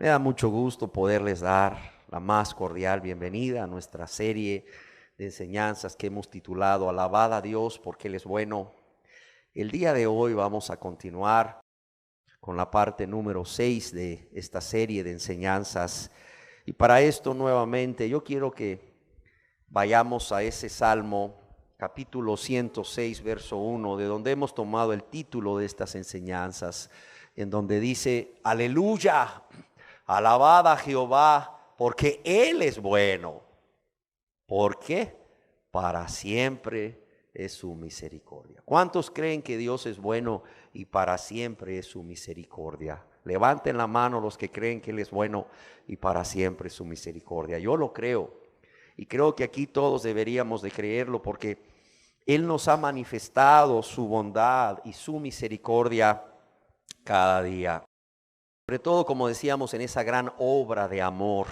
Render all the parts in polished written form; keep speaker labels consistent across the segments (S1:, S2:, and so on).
S1: Me da mucho gusto poderles dar la más cordial bienvenida a nuestra serie de enseñanzas que hemos titulado Alabad a Dios porque Él es bueno. El día de hoy vamos a continuar con la parte número 6 de esta serie de enseñanzas. Y para esto nuevamente yo quiero que vayamos a ese Salmo capítulo 106 verso 1, de donde hemos tomado el título de estas enseñanzas, en donde dice: aleluya, alabad a Jehová porque Él es bueno. ¿Por qué? Para siempre es su misericordia. ¿Cuántos creen que Dios es bueno y para siempre es su misericordia? Levanten la mano los que creen que Él es bueno y para siempre es su misericordia. Yo lo creo, y creo que aquí todos deberíamos de creerlo, porque Él nos ha manifestado su bondad y su misericordia cada día. Sobre todo, como decíamos, en esa gran obra de amor,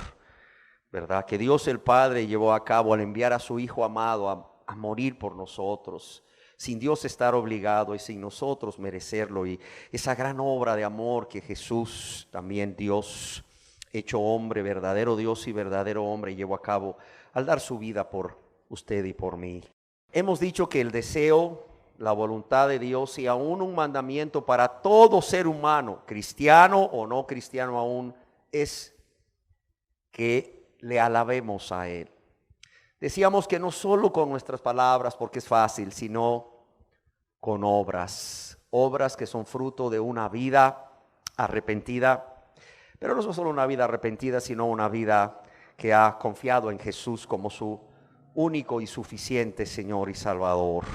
S1: ¿verdad?, que Dios el Padre llevó a cabo al enviar a su Hijo amado a morir por nosotros, sin Dios estar obligado y sin nosotros merecerlo. Y esa gran obra de amor que Jesús, también Dios hecho hombre, verdadero Dios y verdadero hombre, llevó a cabo al dar su vida por usted y por mí. Hemos dicho que el deseo, la voluntad de Dios y aún un mandamiento para todo ser humano, cristiano o no cristiano aún, es que le alabemos a Él. Decíamos que no solo con nuestras palabras, porque es fácil, sino con obras. Obras que son fruto de una vida arrepentida, pero no solo una vida arrepentida, sino una vida que ha confiado en Jesús como su único y suficiente Señor y Salvador.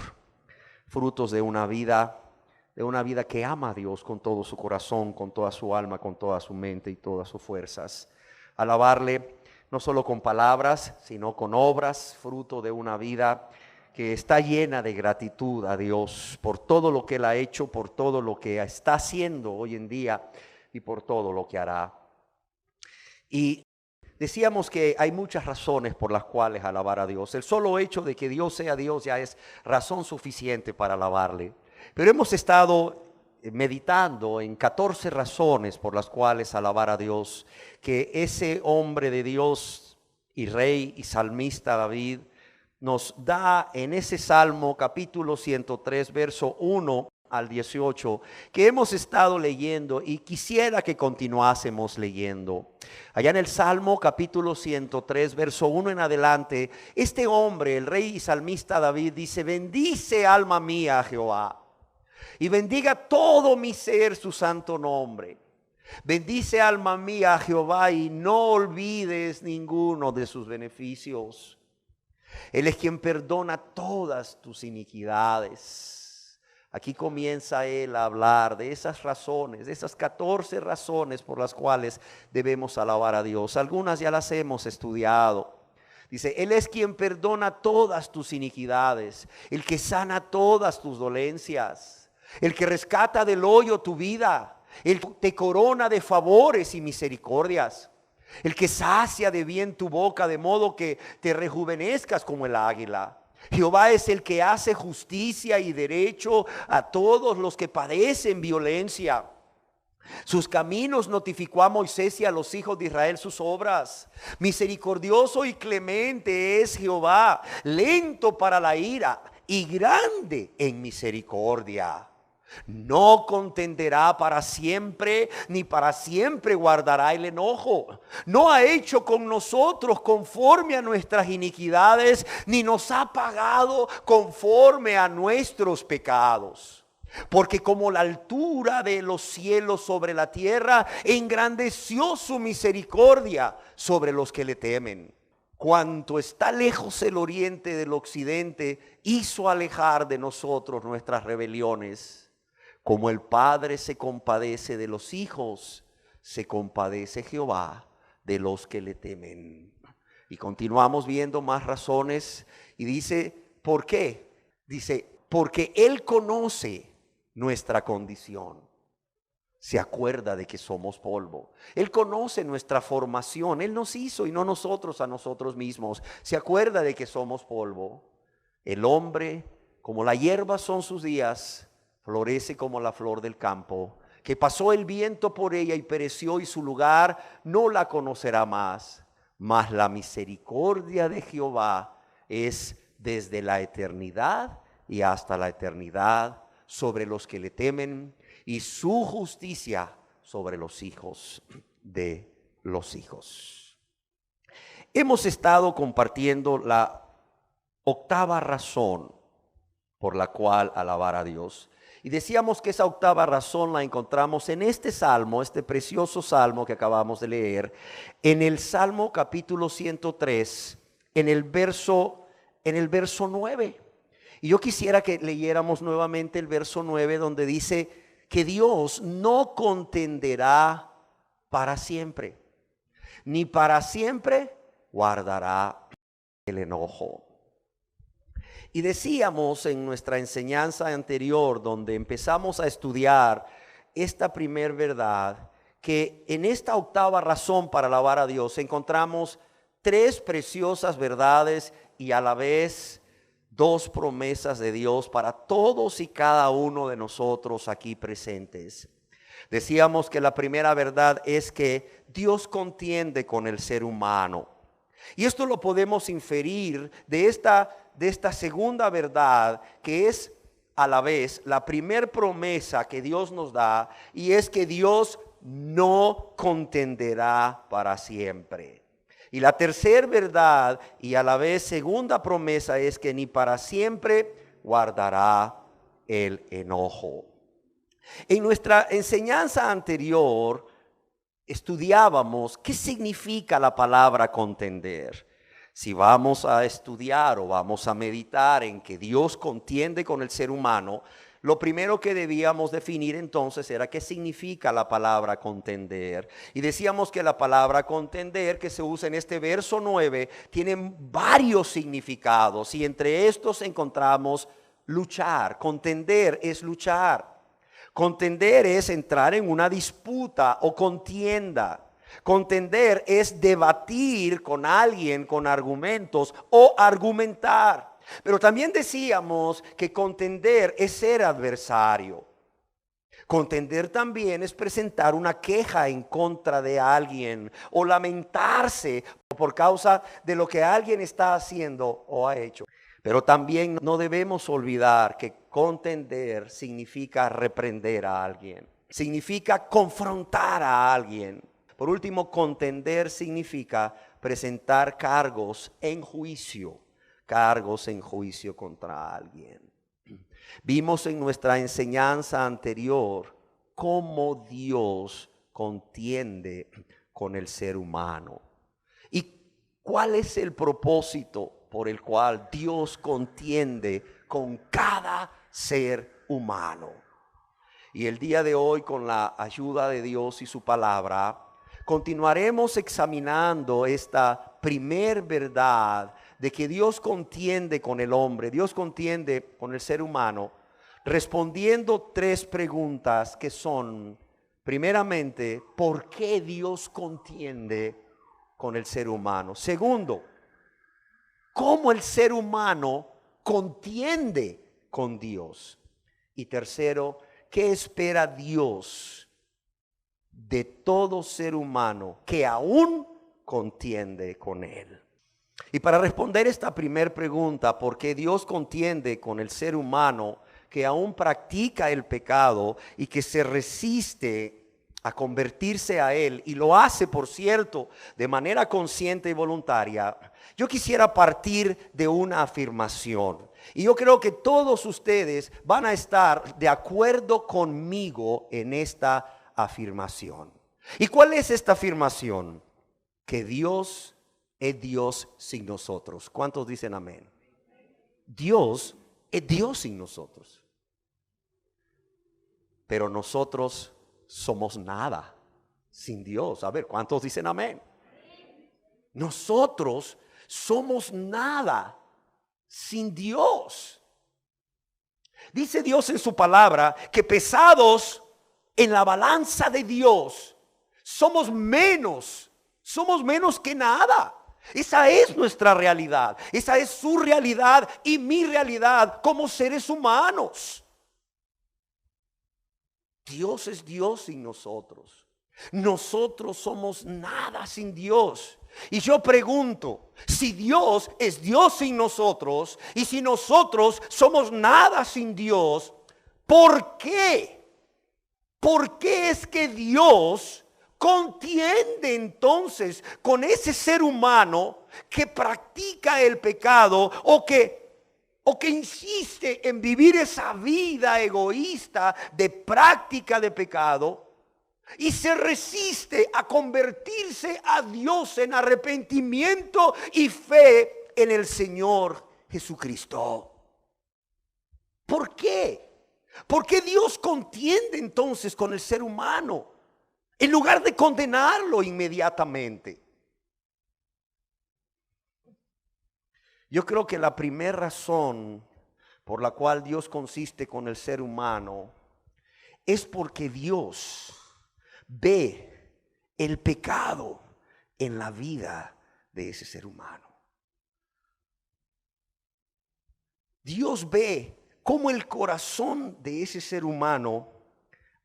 S1: Frutos de una vida que ama a Dios con todo su corazón, con toda su alma, con toda su mente y todas sus fuerzas. Alabarle no solo con palabras, sino con obras, fruto de una vida que está llena de gratitud a Dios por todo lo que Él ha hecho, por todo lo que está haciendo hoy en día y por todo lo que hará. Y decíamos que hay muchas razones por las cuales alabar a Dios. El solo hecho de que Dios sea Dios ya es razón suficiente para alabarle. Pero hemos estado meditando en 14 razones por las cuales alabar a Dios, que ese hombre de Dios y rey y salmista David nos da en ese Salmo capítulo 103 verso 1 al 18, que hemos estado leyendo y quisiera que continuásemos leyendo. Allá en el Salmo capítulo 103 verso 1 en adelante, este hombre, el rey y salmista David, dice: bendice alma mía a Jehová y bendiga todo mi ser su santo nombre. Bendice alma mía a Jehová y no olvides ninguno de sus beneficios. Él es quien perdona todas tus iniquidades. Aquí comienza él a hablar de esas razones, de esas 14 razones por las cuales debemos alabar a Dios. Algunas ya las hemos estudiado. Dice: Él es quien perdona todas tus iniquidades, el que sana todas tus dolencias, el que rescata del hoyo tu vida, el que te corona de favores y misericordias, el que sacia de bien tu boca de modo que te rejuvenezcas como el águila. Jehová es el que hace justicia y derecho a todos los que padecen violencia. Sus caminos notificó a Moisés y a los hijos de Israel sus obras. Misericordioso y clemente es Jehová, lento para la ira y grande en misericordia. No contenderá para siempre, ni para siempre guardará el enojo. No ha hecho con nosotros conforme a nuestras iniquidades, ni nos ha pagado conforme a nuestros pecados. Porque como la altura de los cielos sobre la tierra, engrandeció su misericordia sobre los que le temen. Cuanto está lejos el oriente del occidente, hizo alejar de nosotros nuestras rebeliones. Como el Padre se compadece de los hijos, se compadece Jehová de los que le temen. Y continuamos viendo más razones y dice: ¿por qué? Dice: porque Él conoce nuestra condición. Se acuerda de que somos polvo. Él conoce nuestra formación. Él nos hizo y no nosotros a nosotros mismos. Se acuerda de que somos polvo. El hombre, como la hierba son sus días, florece como la flor del campo que pasó el viento por ella y pereció, y su lugar no la conocerá más. Mas la misericordia de Jehová es desde la eternidad y hasta la eternidad sobre los que le temen, y su justicia sobre los hijos de los hijos. Hemos estado compartiendo la octava razón por la cual alabar a Dios. Y decíamos que esa octava razón la encontramos en este salmo, este precioso salmo que acabamos de leer, en el Salmo capítulo 103, en el verso 9. Y yo quisiera que leyéramos nuevamente el verso 9, donde dice que Dios no contenderá para siempre, ni para siempre guardará el enojo. Y decíamos en nuestra enseñanza anterior, donde empezamos a estudiar esta primer verdad, que en esta octava razón para alabar a Dios encontramos tres preciosas verdades y a la vez dos promesas de Dios para todos y cada uno de nosotros aquí presentes. Decíamos que la primera verdad es que Dios contiende con el ser humano. Y esto lo podemos inferir de esta segunda verdad, que es a la vez la primer promesa que Dios nos da, y es que Dios no contenderá para siempre. Y la tercera verdad y a la vez segunda promesa es que ni para siempre guardará el enojo. En nuestra enseñanza anterior estudiábamos qué significa la palabra contender. Si vamos a estudiar o vamos a meditar en que Dios contiende con el ser humano, lo primero que debíamos definir entonces era qué significa la palabra contender. Y decíamos que la palabra contender que se usa en este verso 9 tiene varios significados, y entre estos encontramos luchar. Contender es luchar. Contender es entrar en una disputa o contienda. Contender es debatir con alguien con argumentos o argumentar. Pero también decíamos que contender es ser adversario. Contender también es presentar una queja en contra de alguien o lamentarse por causa de lo que alguien está haciendo o ha hecho. Pero también no debemos olvidar que contender significa reprender a alguien, significa confrontar a alguien. Por último, contender significa presentar cargos en juicio contra alguien. Vimos en nuestra enseñanza anterior cómo Dios contiende con el ser humano. ¿Y cuál es el propósito por el cual Dios contiende con cada ser humano? Y el día de hoy, con la ayuda de Dios y su palabra, continuaremos examinando esta primer verdad de que Dios contiende con el hombre, Dios contiende con el ser humano, respondiendo tres preguntas que son, primeramente, ¿por qué Dios contiende con el ser humano? Segundo, ¿cómo el ser humano contiende con Dios? Y tercero, ¿qué espera Dios de todo ser humano que aún contiende con él? Y para responder esta primera pregunta, ¿por qué Dios contiende con el ser humano que aún practica el pecado y que se resiste a convertirse a él, y lo hace, por cierto, de manera consciente y voluntaria? Yo quisiera partir de una afirmación, y yo creo que todos ustedes van a estar de acuerdo conmigo en esta afirmación. ¿Y cuál es esta afirmación? Que Dios es Dios sin nosotros. ¿Cuántos dicen amén? Dios es Dios sin nosotros. Pero nosotros somos nada sin Dios. A ver, ¿cuántos dicen amén? Nosotros somos nada sin Dios. Dice Dios en su palabra que pesados en la balanza de Dios, somos menos que nada. Esa es nuestra realidad, esa es su realidad y mi realidad como seres humanos. Dios es Dios sin nosotros. Nosotros somos nada sin Dios. Y yo pregunto, si Dios es Dios sin nosotros y si nosotros somos nada sin Dios, ¿por qué? ¿Por qué es que Dios contiende entonces con ese ser humano que practica el pecado o que insiste en vivir esa vida egoísta de práctica de pecado y se resiste a convertirse a Dios en arrepentimiento y fe en el Señor Jesucristo? ¿Por qué? ¿Por qué Dios contiende entonces con el ser humano en lugar de condenarlo inmediatamente? Yo creo que la primera razón por la cual Dios consiste con el ser humano es porque Dios ve el pecado en la vida de ese ser humano. Dios ve cómo el corazón de ese ser humano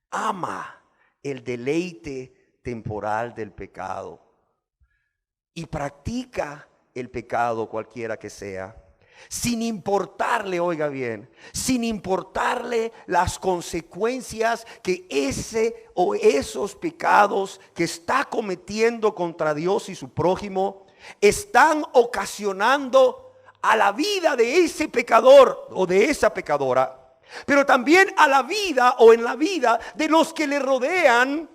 S1: ama el deleite temporal del pecado y practica el pecado cualquiera que sea, sin importarle, oiga bien, sin importarle las consecuencias que ese o esos pecados que está cometiendo contra Dios y su prójimo están ocasionando a la vida de ese pecador o de esa pecadora, pero también a la vida o en la vida de los que le rodean,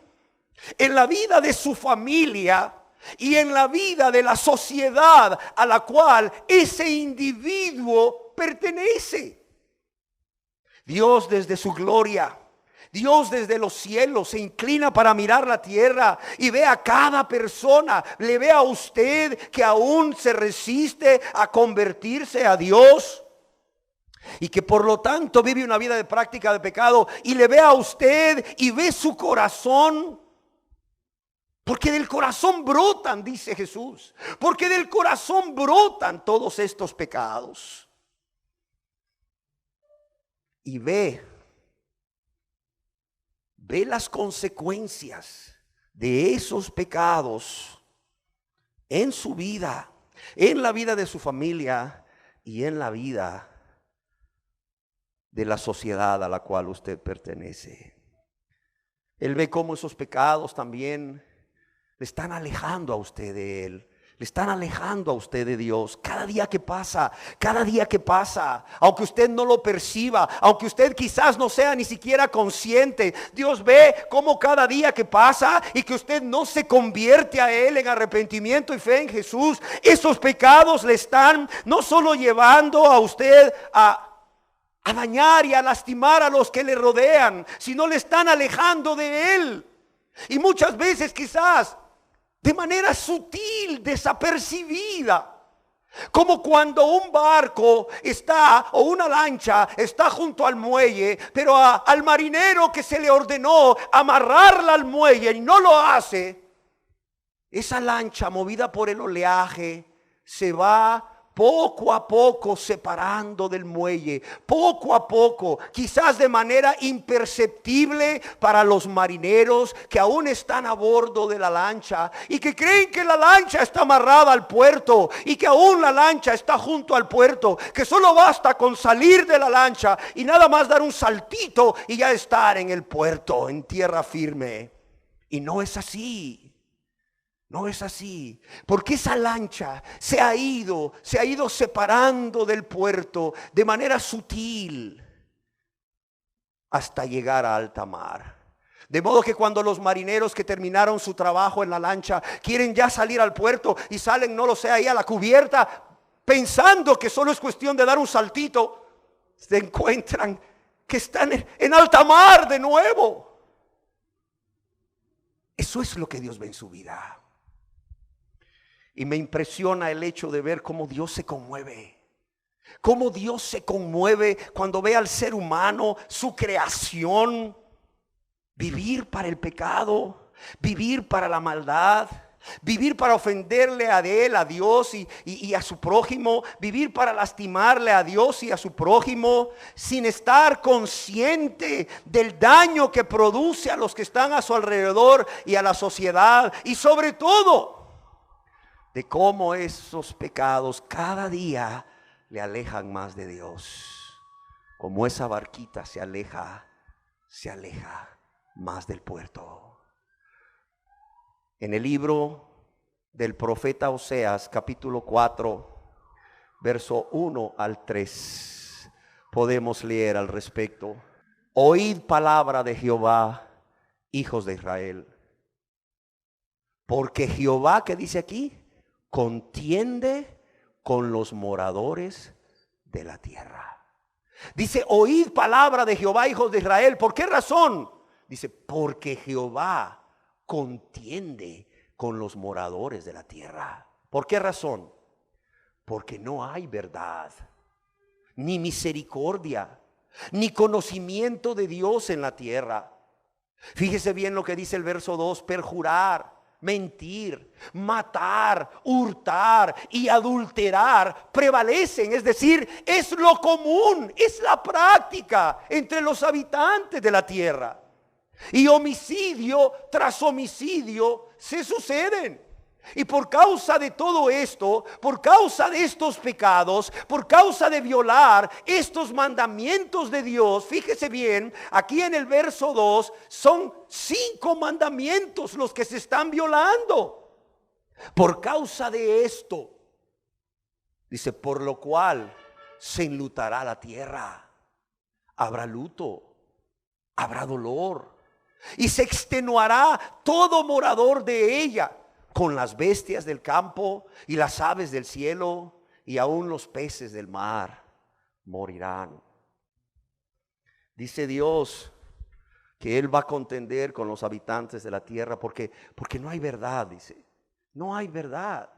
S1: en la vida de su familia y en la vida de la sociedad a la cual ese individuo pertenece. Dios desde su gloria, Dios desde los cielos se inclina para mirar la tierra y ve a cada persona, le ve a usted que aún se resiste a convertirse a Dios y que por lo tanto vive una vida de práctica de pecado, y le ve a usted y ve su corazón. Porque del corazón brotan, dice Jesús, porque del corazón brotan todos estos pecados. Y ve las consecuencias de esos pecados en su vida, en la vida de su familia y en la vida de la sociedad a la cual usted pertenece. Él ve cómo esos pecados también le están alejando a usted de Él. Le están alejando a usted de Dios. Cada día que pasa, aunque usted no lo perciba, aunque usted quizás no sea ni siquiera consciente, Dios ve cómo cada día que pasa y que usted no se convierte a Él en arrepentimiento y fe en Jesús, esos pecados le están no solo llevando a usted a dañar y a lastimar a los que le rodean, sino le están alejando de Él. Y muchas veces quizás de manera sutil, desapercibida, como cuando un barco está o una lancha está junto al muelle, pero al marinero que se le ordenó amarrarla al muelle y no lo hace, esa lancha movida por el oleaje se va poco a poco separando del muelle, poco a poco, quizás de manera imperceptible para los marineros que aún están a bordo de la lancha y que creen que la lancha está amarrada al puerto y que aún la lancha está junto al puerto, que solo basta con salir de la lancha y nada más dar un saltito y ya estar en el puerto, en tierra firme. Y no es así. No es así, porque esa lancha se ha ido separando del puerto de manera sutil hasta llegar a alta mar. De modo que cuando los marineros que terminaron su trabajo en la lancha quieren ya salir al puerto y salen, no lo sé, ahí a la cubierta, pensando que solo es cuestión de dar un saltito, se encuentran que están en alta mar de nuevo. Eso es lo que Dios ve en su vida. Y me impresiona el hecho de ver cómo Dios se conmueve. Cómo Dios se conmueve cuando ve al ser humano, su creación, vivir para el pecado, vivir para la maldad, vivir para ofenderle a él, a Dios y a su prójimo, vivir para lastimarle a Dios y a su prójimo, sin estar consciente del daño que produce a los que están a su alrededor y a la sociedad, y sobre todo de cómo esos pecados cada día le alejan más de Dios, como esa barquita se aleja más del puerto. En el libro del profeta Oseas, capítulo 4, verso 1 al 3, podemos leer al respecto. Oíd palabra de Jehová, hijos de Israel. Porque Jehová, ¿qué dice aquí? Contiende con los moradores de la tierra. Dice, oíd palabra de Jehová, hijos de Israel. ¿Por qué razón? Dice, porque Jehová contiende con los moradores de la tierra. ¿Por qué razón? Porque no hay verdad, ni misericordia, ni conocimiento de Dios en la tierra. Fíjese bien lo que dice el verso 2: perjurar, mentir, matar, hurtar y adulterar prevalecen, es decir, es lo común, es la práctica entre los habitantes de la tierra. Y homicidio tras homicidio se suceden. Y por causa de todo esto, por causa de estos pecados, por causa de violar estos mandamientos de Dios, fíjese bien, aquí en el verso 2 son 5 mandamientos los que se están violando. Por causa de esto, dice, por lo cual se enlutará la tierra. Habrá luto, habrá dolor, y se extenuará todo morador de ella, con las bestias del campo y las aves del cielo, y aún los peces del mar morirán. Dice Dios que Él va a contender con los habitantes de la tierra porque no hay verdad, dice. No hay verdad.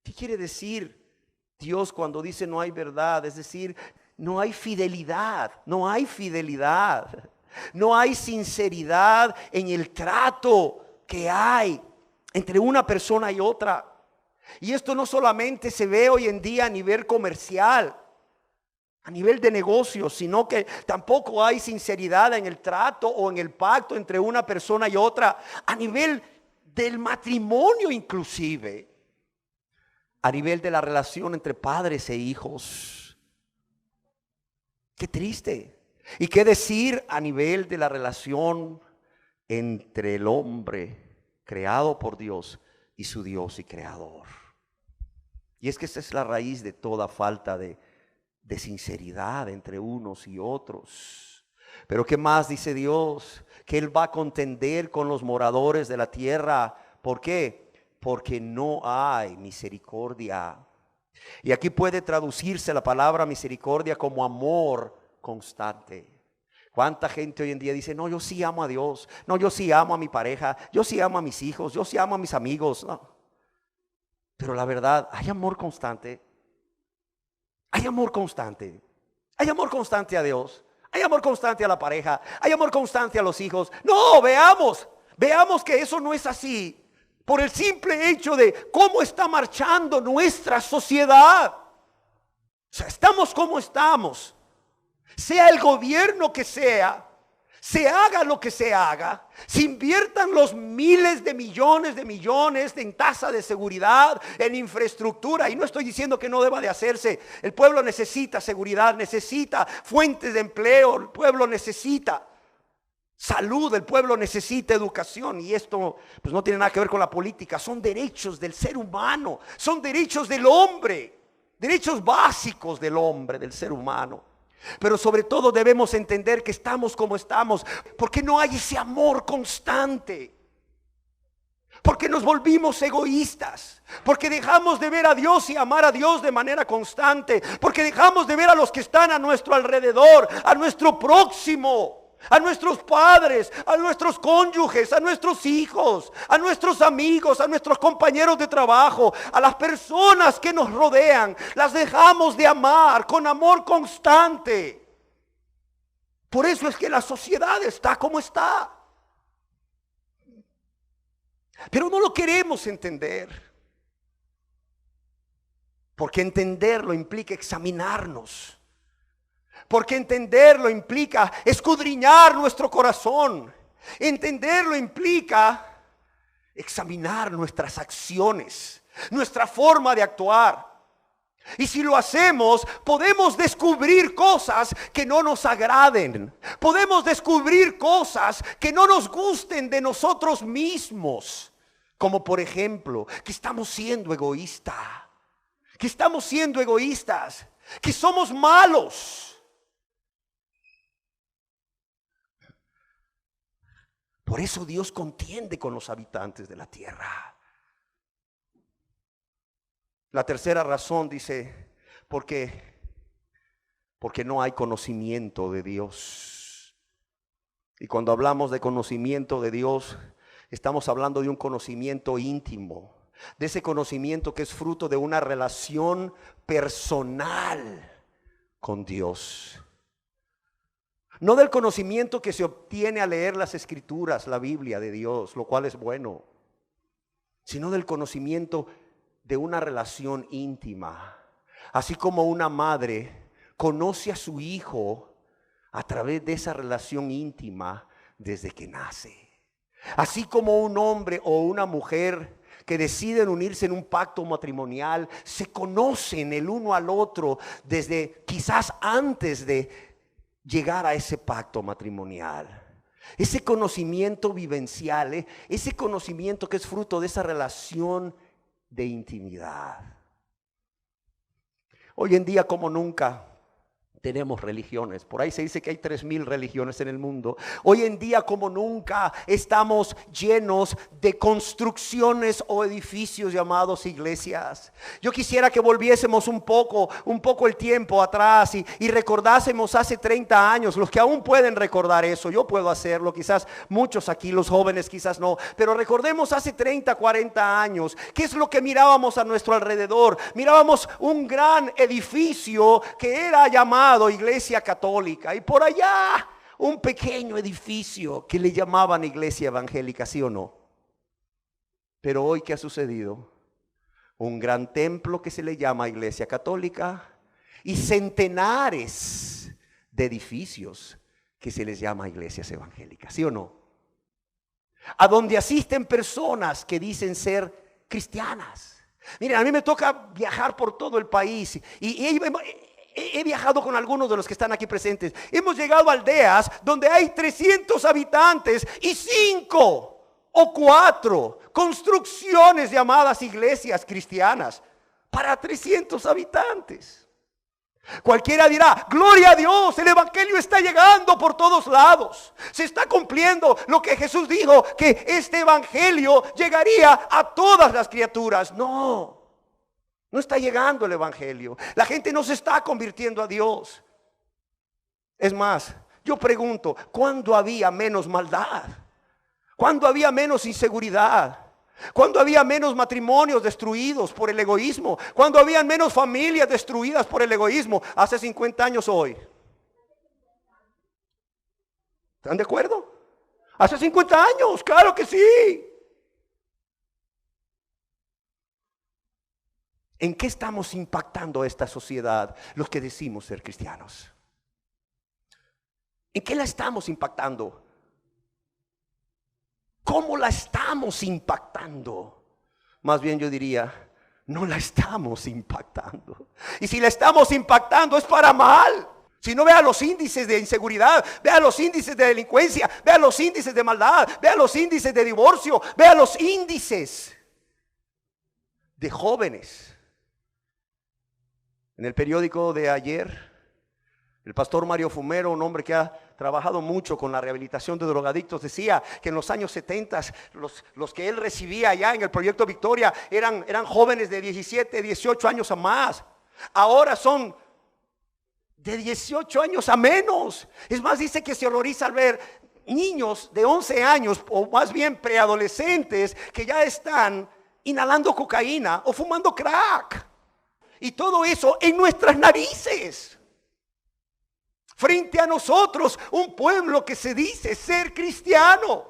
S1: ¿Qué quiere decir Dios cuando dice no hay verdad? Es decir, no hay fidelidad, no hay fidelidad. No hay sinceridad en el trato que hay entre una persona y otra. Y esto no solamente se ve hoy en día a nivel comercial, a nivel de negocios, sino que tampoco hay sinceridad en el trato o en el pacto entre una persona y otra, a nivel del matrimonio inclusive, a nivel de la relación entre padres e hijos. Qué triste. Y qué decir a nivel de la relación entre el hombre creado por Dios y su Dios y creador. Y es que esa es la raíz de toda falta de sinceridad entre unos y otros. Pero ¿qué más dice Dios? Que Él va a contender con los moradores de la tierra. ¿Por qué? Porque no hay misericordia. Y aquí puede traducirse la palabra misericordia como amor constante. ¿Cuánta gente hoy en día dice, no, yo sí amo a Dios, no, yo sí amo a mi pareja, yo sí amo a mis hijos, yo sí amo a mis amigos? No. Pero la verdad, hay amor constante. Hay amor constante. Hay amor constante a Dios. Hay amor constante a la pareja. Hay amor constante a los hijos. No, veamos que eso no es así. Por el simple hecho de cómo está marchando nuestra sociedad. O sea, estamos como estamos. Sea el gobierno que sea, se haga lo que se haga, se inviertan los miles de millones en tasa de seguridad, en infraestructura, y no estoy diciendo que no deba de hacerse. El pueblo necesita seguridad, necesita fuentes de empleo, el pueblo necesita salud, el pueblo necesita educación, y esto pues no tiene nada que ver con la política. Son derechos del ser humano, son derechos del hombre, derechos básicos del hombre, del ser humano. Pero sobre todo debemos entender que estamos como estamos porque no hay ese amor constante, porque nos volvimos egoístas, porque dejamos de ver a Dios y amar a Dios de manera constante, porque dejamos de ver a los que están a nuestro alrededor, a nuestro próximo, a nuestros padres, a nuestros cónyuges, a nuestros hijos, a nuestros amigos, a nuestros compañeros de trabajo, a las personas que nos rodean. Las dejamos de amar con amor constante. Por eso es que la sociedad está como está. Pero no lo queremos entender. Porque entenderlo implica examinarnos. Porque entenderlo implica escudriñar nuestro corazón. Entenderlo implica examinar nuestras acciones, nuestra forma de actuar. Y si lo hacemos, podemos descubrir cosas que no nos agraden. Podemos descubrir cosas que no nos gusten de nosotros mismos. Como por ejemplo, que estamos siendo egoístas. Que estamos siendo egoístas. Que somos malos. Por eso Dios contiende con los habitantes de la tierra. La tercera razón dice, porque no hay conocimiento de Dios. Y cuando hablamos de conocimiento de Dios, estamos hablando de un conocimiento íntimo, de ese conocimiento que es fruto de una relación personal con Dios. No del conocimiento que se obtiene al leer las Escrituras, la Biblia de Dios, lo cual es bueno, sino del conocimiento de una relación íntima. Así como una madre conoce a su hijo a través de esa relación íntima desde que nace. Así como un hombre o una mujer que deciden unirse en un pacto matrimonial, se conocen el uno al otro desde quizás antes de llegar a ese pacto matrimonial. Ese conocimiento vivencial, ese conocimiento que es fruto de esa relación de intimidad. Hoy en día como nunca tenemos religiones. Por ahí se dice que hay 3,000 religiones en el mundo. Hoy en día como nunca estamos llenos de construcciones o edificios llamados iglesias. Yo quisiera que volviésemos un poco el tiempo atrás y recordásemos hace 30 años, los que aún pueden recordar eso. Yo puedo hacerlo, quizás muchos aquí, los jóvenes quizás no, pero recordemos hace 30, 40 años, ¿qué es lo que mirábamos a nuestro alrededor? Mirábamos un gran edificio que era llamado Iglesia Católica, y por allá un pequeño edificio que le llamaban Iglesia Evangélica, ¿sí o no? Pero hoy, ¿qué ha sucedido? Un gran templo que se le llama Iglesia Católica y centenares de edificios que se les llama iglesias evangélicas, ¿sí o no? A donde asisten personas que dicen ser cristianas. Miren, a mí me toca viajar por todo el país y he viajado con algunos de los que están aquí presentes. Hemos llegado a aldeas donde hay 300 habitantes y 5 o 4 construcciones llamadas iglesias cristianas para 300 habitantes. Cualquiera dirá, gloria a Dios, el evangelio está llegando por todos lados. Se está cumpliendo lo que Jesús dijo, que este evangelio llegaría a todas las criaturas. No está llegando el evangelio. La gente no se está convirtiendo a Dios. Es más, yo pregunto, ¿cuándo había menos maldad? ¿Cuándo había menos inseguridad? ¿Cuándo había menos matrimonios destruidos por el egoísmo? ¿Cuándo había menos familias destruidas por el egoísmo? Hace 50 años hoy. ¿Están de acuerdo? Hace 50 años, claro que sí. ¿En qué estamos impactando a esta sociedad los que decimos ser cristianos? ¿En qué la estamos impactando? ¿Cómo la estamos impactando? Más bien yo diría, no la estamos impactando. Y si la estamos impactando es para mal. Si no, vea los índices de inseguridad, vea los índices de delincuencia, vea los índices de maldad, vea los índices de divorcio, vea los índices de jóvenes. En el periódico de ayer, el pastor Mario Fumero, un hombre que ha trabajado mucho con la rehabilitación de drogadictos, decía que en los años 70 los que él recibía allá en el proyecto Victoria eran jóvenes de 17, 18 años a más. Ahora son de 18 años a menos. Es más, dice que se horroriza al ver niños de 11 años o más bien preadolescentes que ya están inhalando cocaína o fumando crack. Y todo eso en nuestras narices. Frente a nosotros, un pueblo que se dice ser cristiano.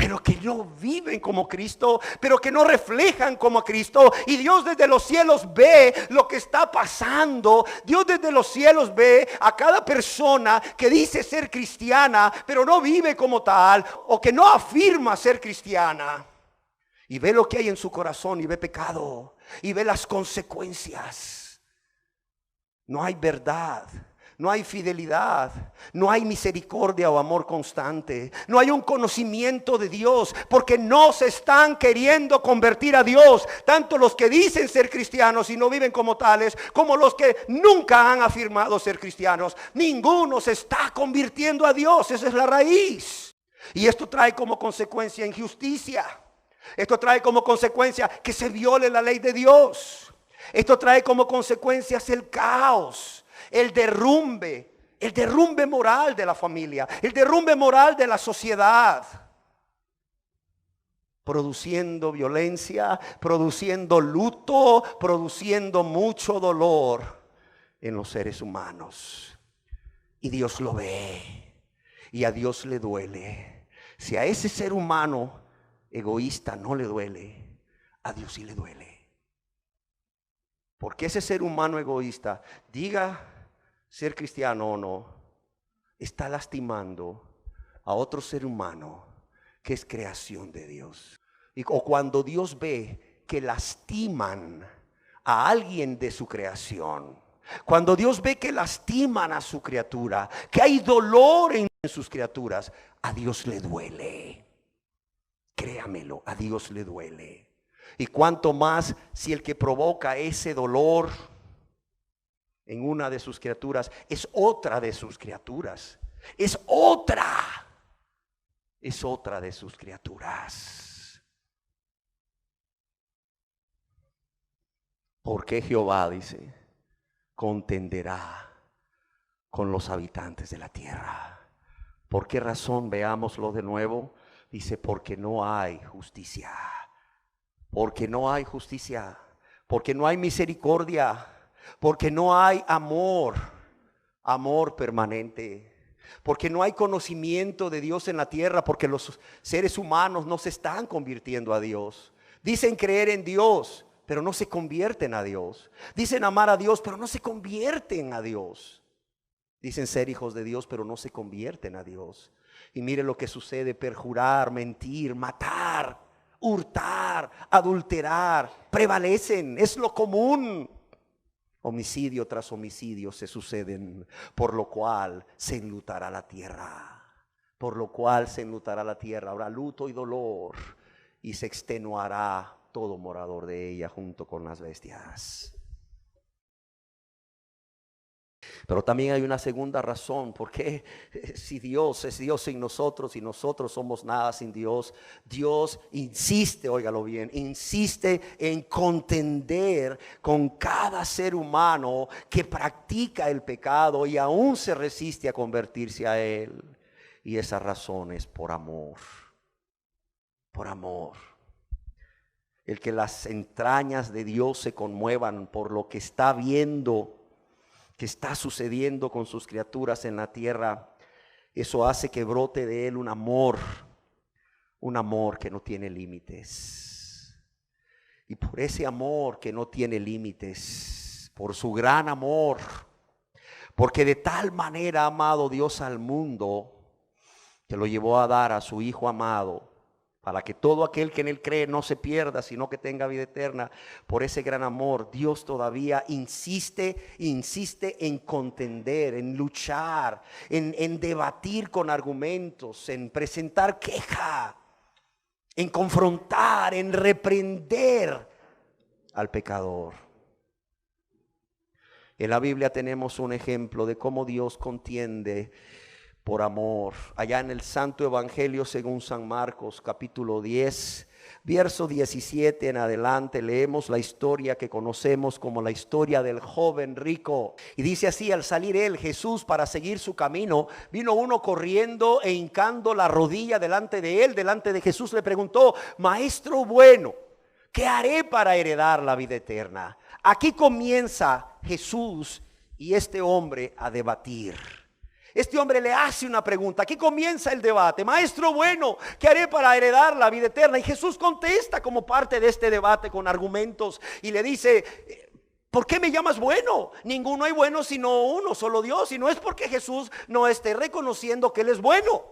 S1: pero que no viven como Cristo, pero que no reflejan como a Cristo. Y Dios desde los cielos ve lo que está pasando. Dios desde los cielos ve a cada persona que dice ser cristiana, pero no vive como tal, o que no afirma ser cristiana. Y ve lo que hay en su corazón, y ve pecado, y ve las consecuencias. No hay verdad, no hay fidelidad, no hay misericordia o amor constante, no hay un conocimiento de Dios, porque no se están queriendo convertir a Dios, tanto los que dicen ser cristianos y no viven como tales, como los que nunca han afirmado ser cristianos. Ninguno se está convirtiendo a Dios, esa es la raíz. Y esto trae como consecuencia injusticia. Esto trae como consecuencia que se viole la ley de Dios. Esto trae como consecuencias el caos, el derrumbe moral de la familia, el derrumbe moral de la sociedad, produciendo violencia, produciendo luto, produciendo mucho dolor en los seres humanos. Y Dios lo ve, y a Dios le duele. Si a ese ser humano egoísta no le duele, a Dios sí le duele. Porque ese ser humano egoísta, diga ser cristiano o no, está lastimando a otro ser humano que es creación de Dios. O cuando Dios ve que lastiman a alguien de su creación, cuando Dios ve que lastiman a su criatura, que hay dolor en sus criaturas, a Dios le duele. Créamelo, a Dios le duele. Y cuanto más si el que provoca ese dolor en una de sus criaturas es otra de sus criaturas. Es otra de sus criaturas. Porque Jehová, dice, contenderá con los habitantes de la tierra. ¿Por qué razón? Veámoslo de nuevo. Dice, porque no hay justicia. Porque no hay justicia, porque no hay misericordia, porque no hay amor permanente, porque no hay conocimiento de Dios en la tierra, porque los seres humanos no se están convirtiendo a Dios. Dicen creer en Dios, pero no se convierten a Dios. Dicen amar a Dios, pero no se convierten a Dios. Dicen ser hijos de Dios, pero no se convierten a Dios. Y mire lo que sucede: perjurar, mentir, matar, hurtar, adulterar, prevalecen, es lo común. Homicidio tras homicidio se suceden, por lo cual se enlutará la tierra. Por lo cual se enlutará la tierra, habrá luto y dolor, y se extenuará todo morador de ella junto con las bestias. Pero también hay una segunda razón. Porque si Dios es Dios en nosotros y nosotros somos nada sin Dios, Dios insiste, óigalo bien, insiste en contender con cada ser humano que practica el pecado y aún se resiste a convertirse a él. Y esa razón es por amor. Por amor. El que las entrañas de Dios se conmuevan por lo que está viendo que está sucediendo con sus criaturas en la tierra, eso hace que brote de él un amor que no tiene límites. Y por ese amor que no tiene límites, por su gran amor, porque de tal manera ha amado Dios al mundo, que lo llevó a dar a su Hijo amado, para que todo aquel que en él cree no se pierda, sino que tenga vida eterna. Por ese gran amor, Dios todavía insiste en contender, en luchar, en debatir con argumentos, en presentar queja, en confrontar, en reprender al pecador. En la Biblia tenemos un ejemplo de cómo Dios contiende por amor. Allá en el Santo Evangelio según San Marcos, capítulo 10, verso 17 en adelante, leemos la historia que conocemos como la historia del joven rico. Y dice así: al salir él, Jesús, para seguir su camino, vino uno corriendo e hincando la rodilla delante de él, delante de Jesús, le preguntó: Maestro bueno, ¿qué haré para heredar la vida eterna? Aquí comienza Jesús y este hombre a debatir. Este hombre le hace una pregunta. Aquí comienza el debate. Maestro bueno, ¿qué haré para heredar la vida eterna? Y Jesús contesta como parte de este debate con argumentos y le dice: ¿por qué me llamas bueno? Ninguno hay bueno sino uno, solo Dios. Y no es porque Jesús no esté reconociendo que Él es bueno,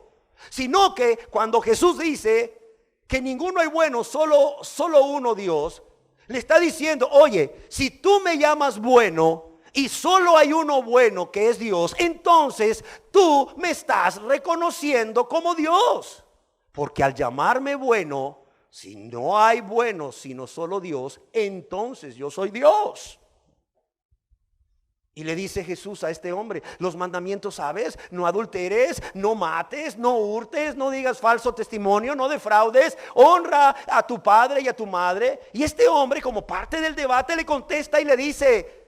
S1: sino que cuando Jesús dice que ninguno hay bueno, solo uno, Dios, le está diciendo: oye, si tú me llamas bueno y solo hay uno bueno, que es Dios, entonces tú me estás reconociendo como Dios. Porque al llamarme bueno, si no hay bueno sino solo Dios, entonces yo soy Dios. Y le dice Jesús a este hombre: los mandamientos sabes: no adulteres, no mates, no hurtes, no digas falso testimonio, no defraudes, honra a tu padre y a tu madre. Y este hombre, como parte del debate, le contesta y le dice: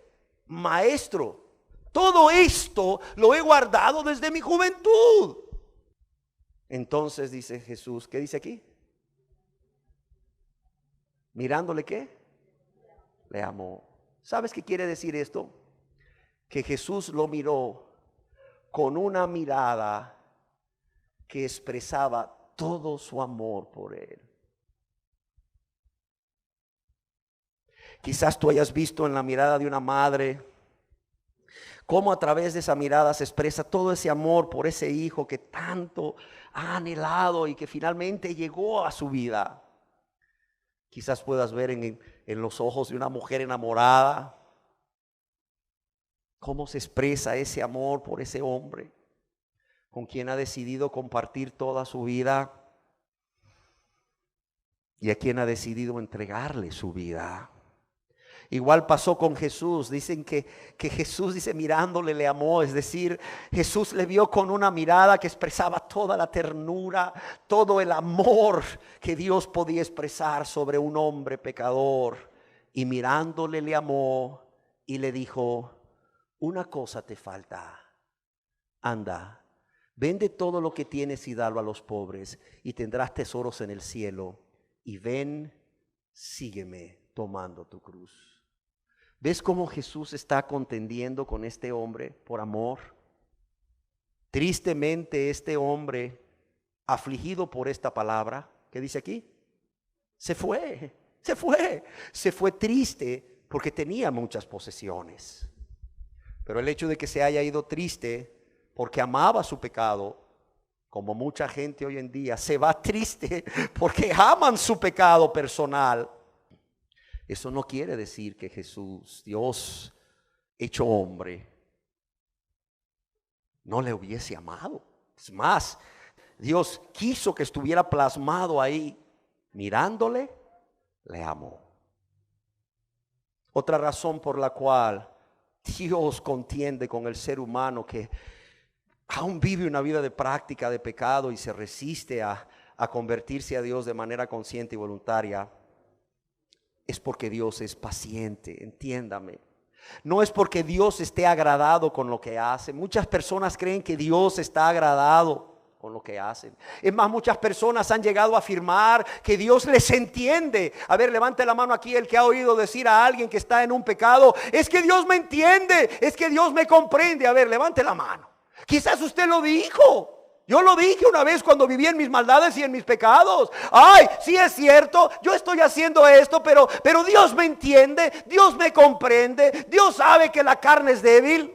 S1: maestro, todo esto lo he guardado desde mi juventud. Entonces dice Jesús, ¿qué dice aquí? Mirándole, ¿qué? Le amó. ¿Sabes qué quiere decir esto? Que Jesús lo miró con una mirada que expresaba todo su amor por él. Quizás tú hayas visto en la mirada de una madre cómo a través de esa mirada se expresa todo ese amor por ese hijo que tanto ha anhelado y que finalmente llegó a su vida. Quizás puedas ver en los ojos de una mujer enamorada cómo se expresa ese amor por ese hombre con quien ha decidido compartir toda su vida y a quien ha decidido entregarle su vida. Igual pasó con Jesús. Dicen que Jesús, dice, mirándole le amó. Es decir, Jesús le vio con una mirada que expresaba toda la ternura, todo el amor que Dios podía expresar sobre un hombre pecador. Y mirándole le amó y le dijo: una cosa te falta. Anda, vende todo lo que tienes y dalo a los pobres, y tendrás tesoros en el cielo. Y ven, sígueme tomando tu cruz. ¿Ves cómo Jesús está contendiendo con este hombre por amor? Tristemente este hombre, afligido por esta palabra, ¿qué dice aquí? Se fue triste porque tenía muchas posesiones. Pero el hecho de que se haya ido triste porque amaba su pecado, como mucha gente hoy en día se va triste porque aman su pecado personal, eso no quiere decir que Jesús, Dios hecho hombre, no le hubiese amado. Es más, Dios quiso que estuviera plasmado ahí. Mirándole, le amó. Otra razón por la cual Dios contiende con el ser humano que aún vive una vida de práctica de pecado y se resiste a convertirse a Dios de manera consciente y voluntaria, es porque Dios es paciente. Entiéndame. No es porque Dios esté agradado con lo que hace. Muchas personas creen que Dios está agradado con lo que hacen. Es más, muchas personas han llegado a afirmar que Dios les entiende. A ver, levante la mano aquí el que ha oído decir a alguien que está en un pecado: es que Dios me entiende, es que Dios me comprende. A ver, levante la mano. Quizás usted lo dijo. Yo lo dije una vez cuando viví en mis maldades y en mis pecados. Ay, sí es cierto, yo estoy haciendo esto, pero Dios me entiende, Dios me comprende, Dios sabe que la carne es débil.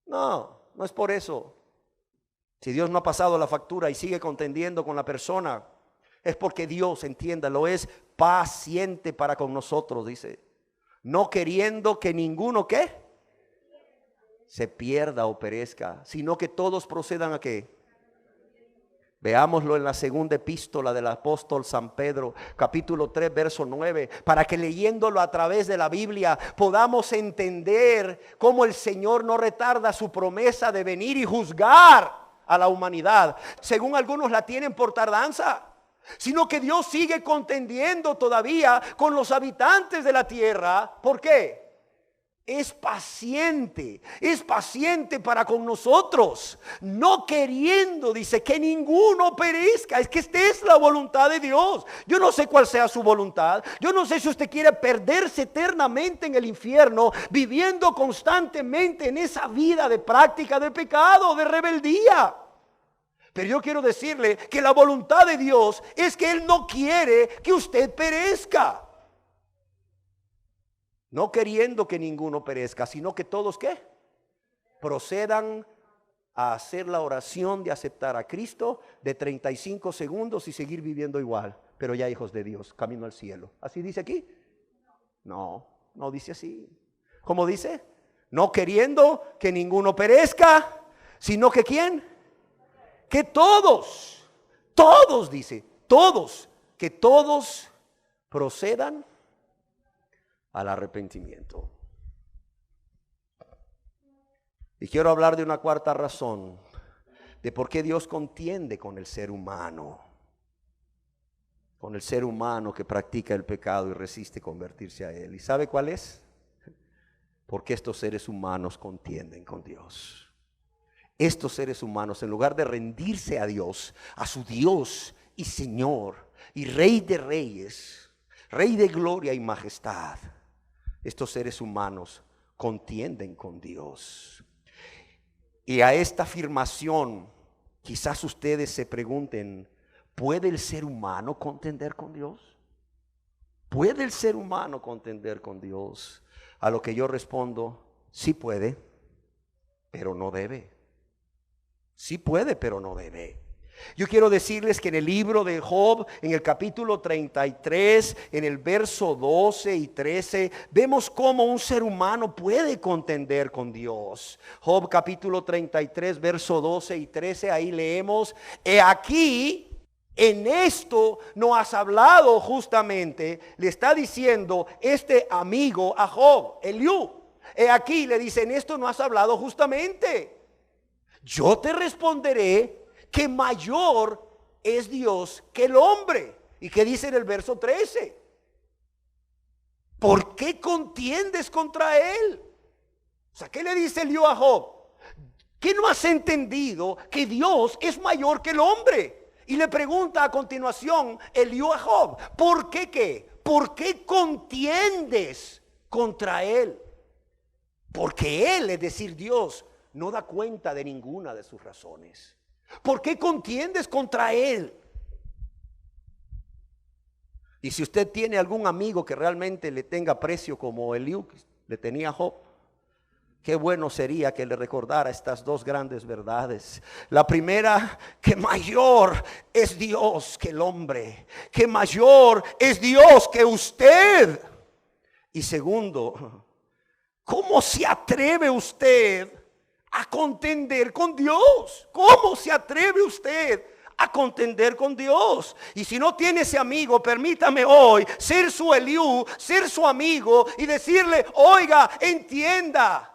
S1: No es por eso. Si Dios no ha pasado la factura y sigue contendiendo con la persona, es porque Dios, entiéndalo, es paciente para con nosotros, dice, no queriendo que ninguno, ¿qué?, se pierda o perezca, sino que todos procedan a ¿qué? Veámoslo en la segunda epístola del apóstol San Pedro, capítulo 3, verso 9, para que leyéndolo a través de la Biblia podamos entender cómo el Señor no retarda su promesa de venir y juzgar a la humanidad, según algunos la tienen por tardanza, sino que Dios sigue contendiendo todavía con los habitantes de la tierra. ¿Por qué? es paciente para con nosotros, no queriendo, dice, que ninguno perezca. Es que esta es la voluntad de Dios. Yo no sé cuál sea su voluntad. Yo no sé si usted quiere perderse eternamente en el infierno, viviendo constantemente en esa vida de práctica de pecado, de rebeldía. Pero yo quiero decirle que la voluntad de Dios es que Él no quiere que usted perezca. No queriendo que ninguno perezca, sino que todos, ¿qué? Procedan a hacer la oración de aceptar a Cristo de 35 segundos y seguir viviendo igual, pero ya hijos de Dios, camino al cielo. ¿Así dice aquí? No, no dice así. ¿Cómo dice? No queriendo que ninguno perezca, sino que ¿quién? Que todos dice, todos, que todos procedan al arrepentimiento. Y quiero hablar de una cuarta razón de por qué Dios contiende con el ser humano que practica el pecado y resiste convertirse a él. ¿Y sabe cuál es? Porque estos seres humanos contienden con Dios. Estos seres humanos, en lugar de rendirse a Dios, a su Dios y Señor y Rey de reyes, Rey de gloria y majestad, estos seres humanos contienden con Dios. Y a esta afirmación, quizás ustedes se pregunten, ¿puede el ser humano contender con Dios? ¿Puede el ser humano contender con Dios? A lo que yo respondo, sí puede, pero no debe. Sí puede, pero no debe. Yo quiero decirles que en el libro de Job, en el capítulo 33, en el verso 12 y 13, vemos cómo un ser humano puede contender con Dios. Job capítulo 33, verso 12 y 13, ahí leemos: he aquí, en esto no has hablado justamente. Le está diciendo este amigo a Job, Eliú. He aquí, le dice, en esto no has hablado justamente. Yo te responderé que mayor es Dios que el hombre. ¿Y qué dice en el verso 13? ¿Por qué contiendes contra él? O sea, ¿qué le dice Eliú a Job? ¿Qué no has entendido que Dios es mayor que el hombre? Y le pregunta a continuación Eliú a Job, ¿por qué qué? ¿Por qué contiendes contra él? Porque él, es decir, Dios, no da cuenta de ninguna de sus razones. ¿Por qué contiendes contra él? Y si usted tiene algún amigo que realmente le tenga aprecio como Eliú le tenía a Job, qué bueno sería que le recordara estas dos grandes verdades. La primera, que mayor es Dios que el hombre, que mayor es Dios que usted. Y segundo, ¿cómo se atreve usted a contender con Dios? ¿Cómo se atreve usted a contender con Dios? Y si no tiene ese amigo, permítame hoy ser su Eliú, ser su amigo y decirle, oiga, entienda,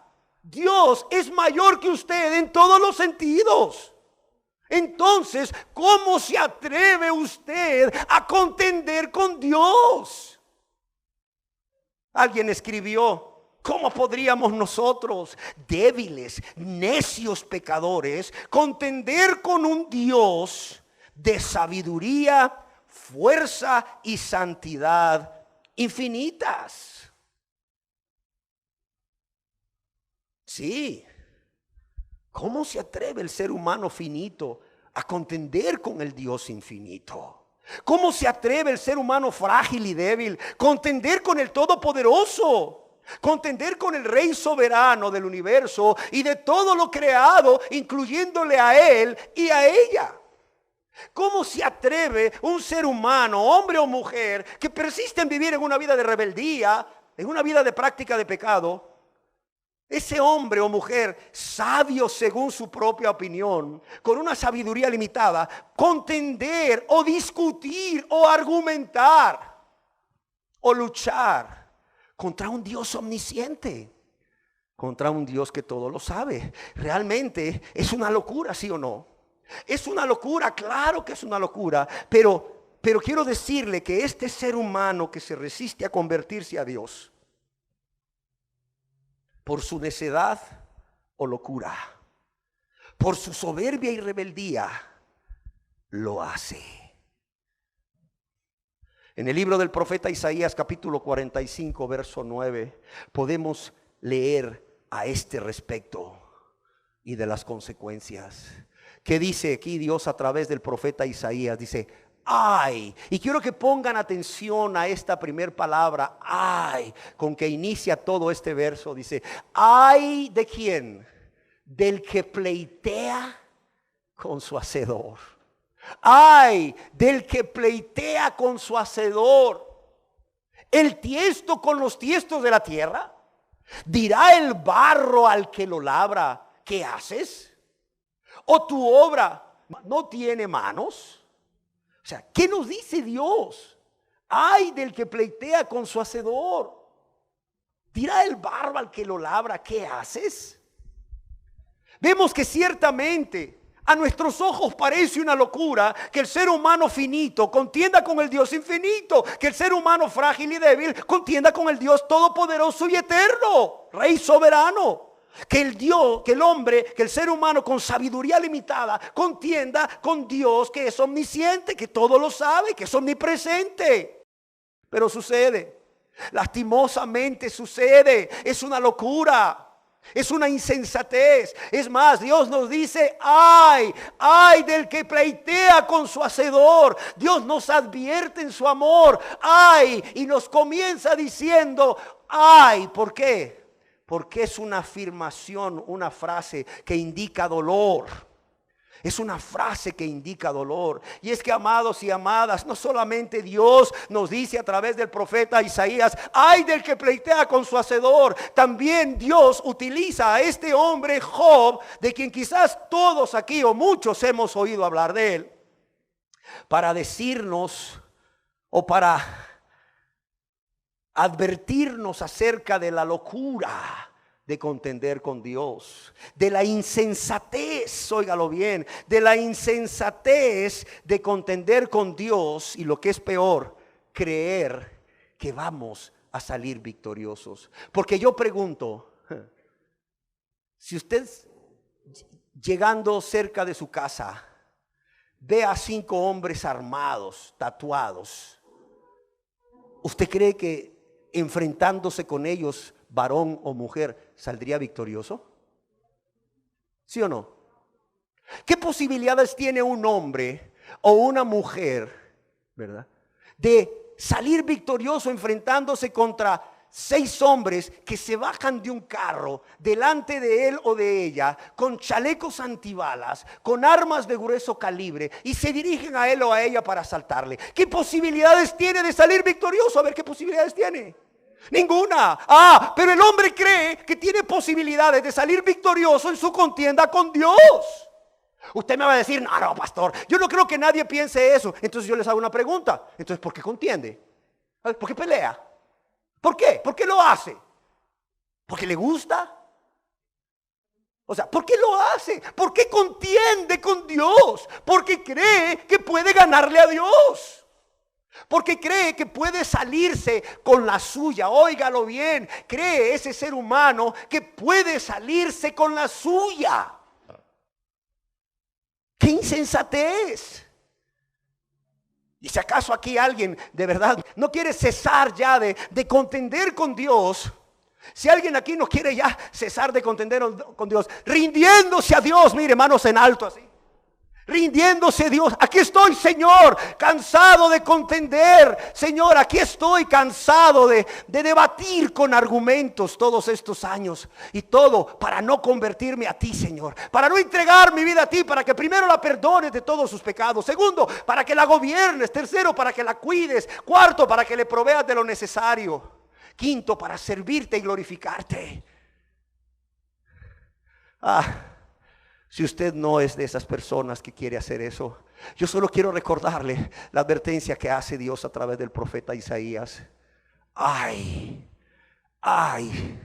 S1: Dios es mayor que usted en todos los sentidos. Entonces, ¿cómo se atreve usted a contender con Dios? Alguien escribió: ¿cómo podríamos nosotros, débiles, necios pecadores, contender con un Dios de sabiduría, fuerza y santidad infinitas? Sí. ¿Cómo se atreve el ser humano finito a contender con el Dios infinito? ¿Cómo se atreve el ser humano frágil y débil a contender con el Todopoderoso? Contender con el Rey soberano del universo y de todo lo creado, incluyéndole a él y a ella. ¿Cómo se atreve un ser humano, hombre o mujer, que persiste en vivir en una vida de rebeldía, en una vida de práctica de pecado? Ese hombre o mujer sabio según su propia opinión, con una sabiduría limitada, contender o discutir o argumentar o luchar contra un Dios omnisciente, contra un Dios que todo lo sabe. Realmente es una locura, ¿sí o no? Es una locura, claro que es una locura, pero quiero decirle que este ser humano que se resiste a convertirse a Dios por su necedad o locura, por su soberbia y rebeldía, lo hace. En el libro del profeta Isaías, capítulo 45, verso 9, podemos leer a este respecto y de las consecuencias. ¿Qué dice aquí Dios a través del profeta Isaías? Dice, ay, y quiero que pongan atención a esta primer palabra, ay, con que inicia todo este verso. Dice, ay, ¿de quién? Del que pleitea con su hacedor. Ay, del que pleitea con su hacedor. El tiesto con los tiestos de la tierra. Dirá el barro al que lo labra, ¿qué haces? ¿O tu obra no tiene manos? O sea, ¿qué nos dice Dios? Ay del que pleitea con su hacedor. Dirá el barro al que lo labra, ¿qué haces? Vemos que ciertamente a nuestros ojos parece una locura que el ser humano finito contienda con el Dios infinito, que el ser humano frágil y débil contienda con el Dios todopoderoso y eterno, Rey soberano. Que el Dios, que el hombre, que el ser humano con sabiduría limitada contienda con Dios que es omnisciente, que todo lo sabe, que es omnipresente. Pero sucede, lastimosamente sucede, es una locura. Es una insensatez. Es más, Dios nos dice, ay, ay del que pleitea con su hacedor. Dios nos advierte en su amor, ay, y nos comienza diciendo, ay, ¿por qué? Porque es una afirmación, una frase que indica dolor. Es una frase que indica dolor. Y es que, amados y amadas, no solamente Dios nos dice a través del profeta Isaías, ay del que pleitea con su hacedor. También Dios utiliza a este hombre Job, de quien quizás todos aquí o muchos hemos oído hablar de él, para decirnos o para advertirnos acerca de la locura de contender con Dios, de la insensatez, óigalo bien, de la insensatez de contender con Dios, y lo que es peor, creer que vamos a salir victoriosos. Porque yo pregunto, si usted llegando cerca de su casa ve a 5 hombres armados, tatuados, ¿usted cree que enfrentándose con ellos, varón o mujer, saldría victorioso? ¿Sí o no? ¿Qué posibilidades tiene un hombre o una mujer, verdad, de salir victorioso enfrentándose contra 6 hombres que se bajan de un carro delante de él o de ella con chalecos antibalas, con armas de grueso calibre, y se dirigen a él o a ella para asaltarle? ¿Qué posibilidades tiene de salir victorioso? A ver, ¿qué posibilidades tiene? Ninguna. Pero el hombre cree que tiene posibilidades de salir victorioso en su contienda con Dios. Usted me va a decir, no, pastor, yo no creo que nadie piense eso. Entonces yo les hago una pregunta. Entonces, ¿por qué contiende? ¿Por qué pelea? ¿Por qué? ¿Por qué lo hace? ¿Porque le gusta? O sea, ¿por qué lo hace? ¿Por qué contiende con Dios? Porque cree que puede ganarle a Dios. Porque cree que puede salirse con la suya. Óigalo bien, cree ese ser humano que puede salirse con la suya. ¡Qué insensatez! Y si acaso aquí alguien de verdad no quiere cesar ya de contender con Dios, si alguien aquí no quiere ya cesar de contender con Dios, rindiéndose a Dios, mire, manos en alto así, rindiéndose a Dios, aquí estoy, Señor, cansado de contender, Señor, aquí estoy cansado de debatir con argumentos todos estos años, y todo para no convertirme a ti, Señor, para no entregar mi vida a ti, para que primero la perdones de todos sus pecados, segundo, para que la gobiernes, tercero, para que la cuides, cuarto, para que le proveas de lo necesario, quinto, para servirte y glorificarte. Si usted no es de esas personas que quiere hacer eso, yo solo quiero recordarle la advertencia que hace Dios a través del profeta Isaías. Ay, ay,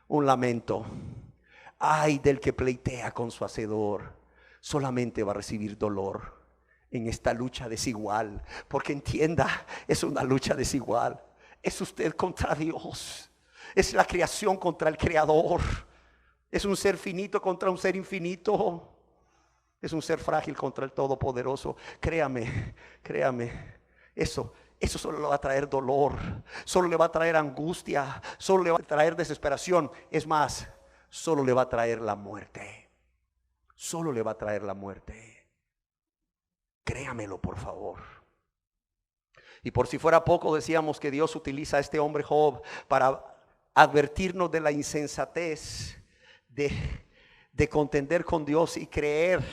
S1: un lamento. Ay del que pleitea con su hacedor, solamente va a recibir dolor en esta lucha desigual. Porque entienda, es una lucha desigual. Es usted contra Dios. Es la creación contra el creador. Es un ser finito contra un ser infinito. Es un ser frágil contra el todopoderoso. Créame, eso solo le va a traer dolor, solo le va a traer angustia, solo le va a traer desesperación. Es más, solo le va a traer la muerte. Solo le va a traer la muerte. Créamelo, por favor. Y por si fuera poco, decíamos que Dios utiliza a este hombre Job para advertirnos de la insensatez de contender con Dios y creer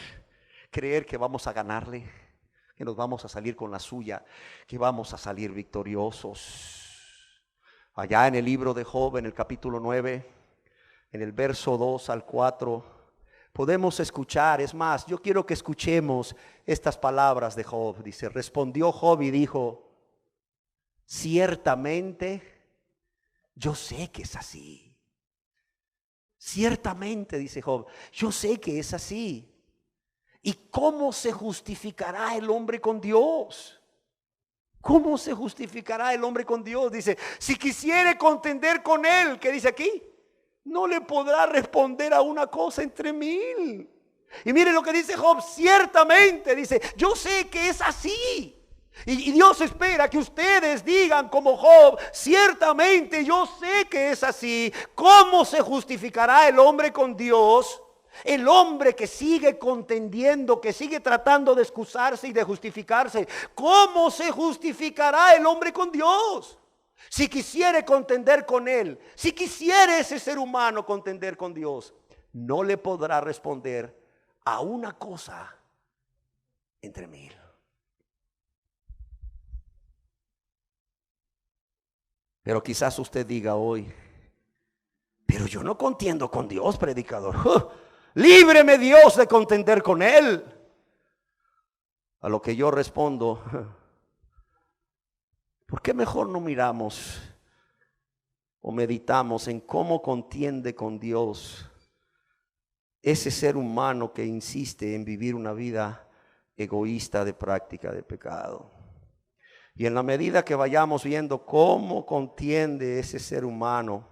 S1: que vamos a ganarle, que nos vamos a salir con la suya, que vamos a salir victoriosos. Allá en el libro de Job, en el capítulo 9, en el verso 2 al 4, podemos escuchar. Es más, yo quiero que escuchemos estas palabras de Job. Dice: respondió Job y dijo: ciertamente yo sé que es así. Ciertamente, dice Job, yo sé que es así. ¿Y cómo se justificará el hombre con Dios? ¿Cómo se justificará el hombre con Dios? Dice: si quisiere contender con él, ¿qué dice aquí? No le podrá responder a una cosa entre mil. Y mire lo que dice Job: ciertamente, dice, yo sé que es así. Y Dios espera que ustedes digan como Job: ciertamente yo sé que es así. ¿Cómo se justificará el hombre con Dios? El hombre que sigue contendiendo, que sigue tratando de excusarse y de justificarse. ¿Cómo se justificará el hombre con Dios? Si quisiere contender con él, si quisiere ese ser humano contender con Dios, no le podrá responder a una cosa entre mil. Pero quizás usted diga hoy: pero yo no contiendo con Dios, predicador. Líbreme Dios de contender con él. A lo que yo respondo: ¿por qué mejor no miramos o meditamos en cómo contiende con Dios ese ser humano que insiste en vivir una vida egoísta de práctica de pecado? Y en la medida que vayamos viendo cómo contiende ese ser humano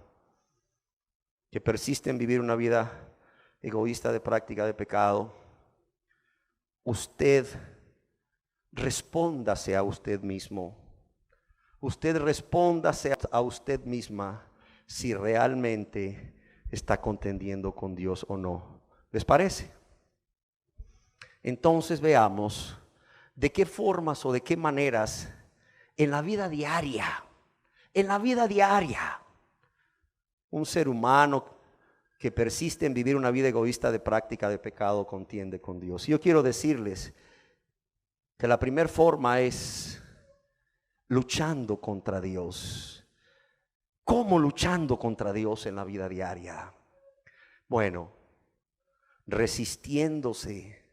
S1: que persiste en vivir una vida egoísta de práctica de pecado, usted respóndase a usted mismo. Usted respóndase a usted misma si realmente está contendiendo con Dios o no. ¿Les parece? Entonces veamos de qué formas o de qué maneras en la vida diaria, un ser humano que persiste en vivir una vida egoísta de práctica de pecado contiende con Dios. Yo quiero decirles que la primera forma es luchando contra Dios. ¿Cómo luchando contra Dios en la vida diaria? Bueno, resistiéndose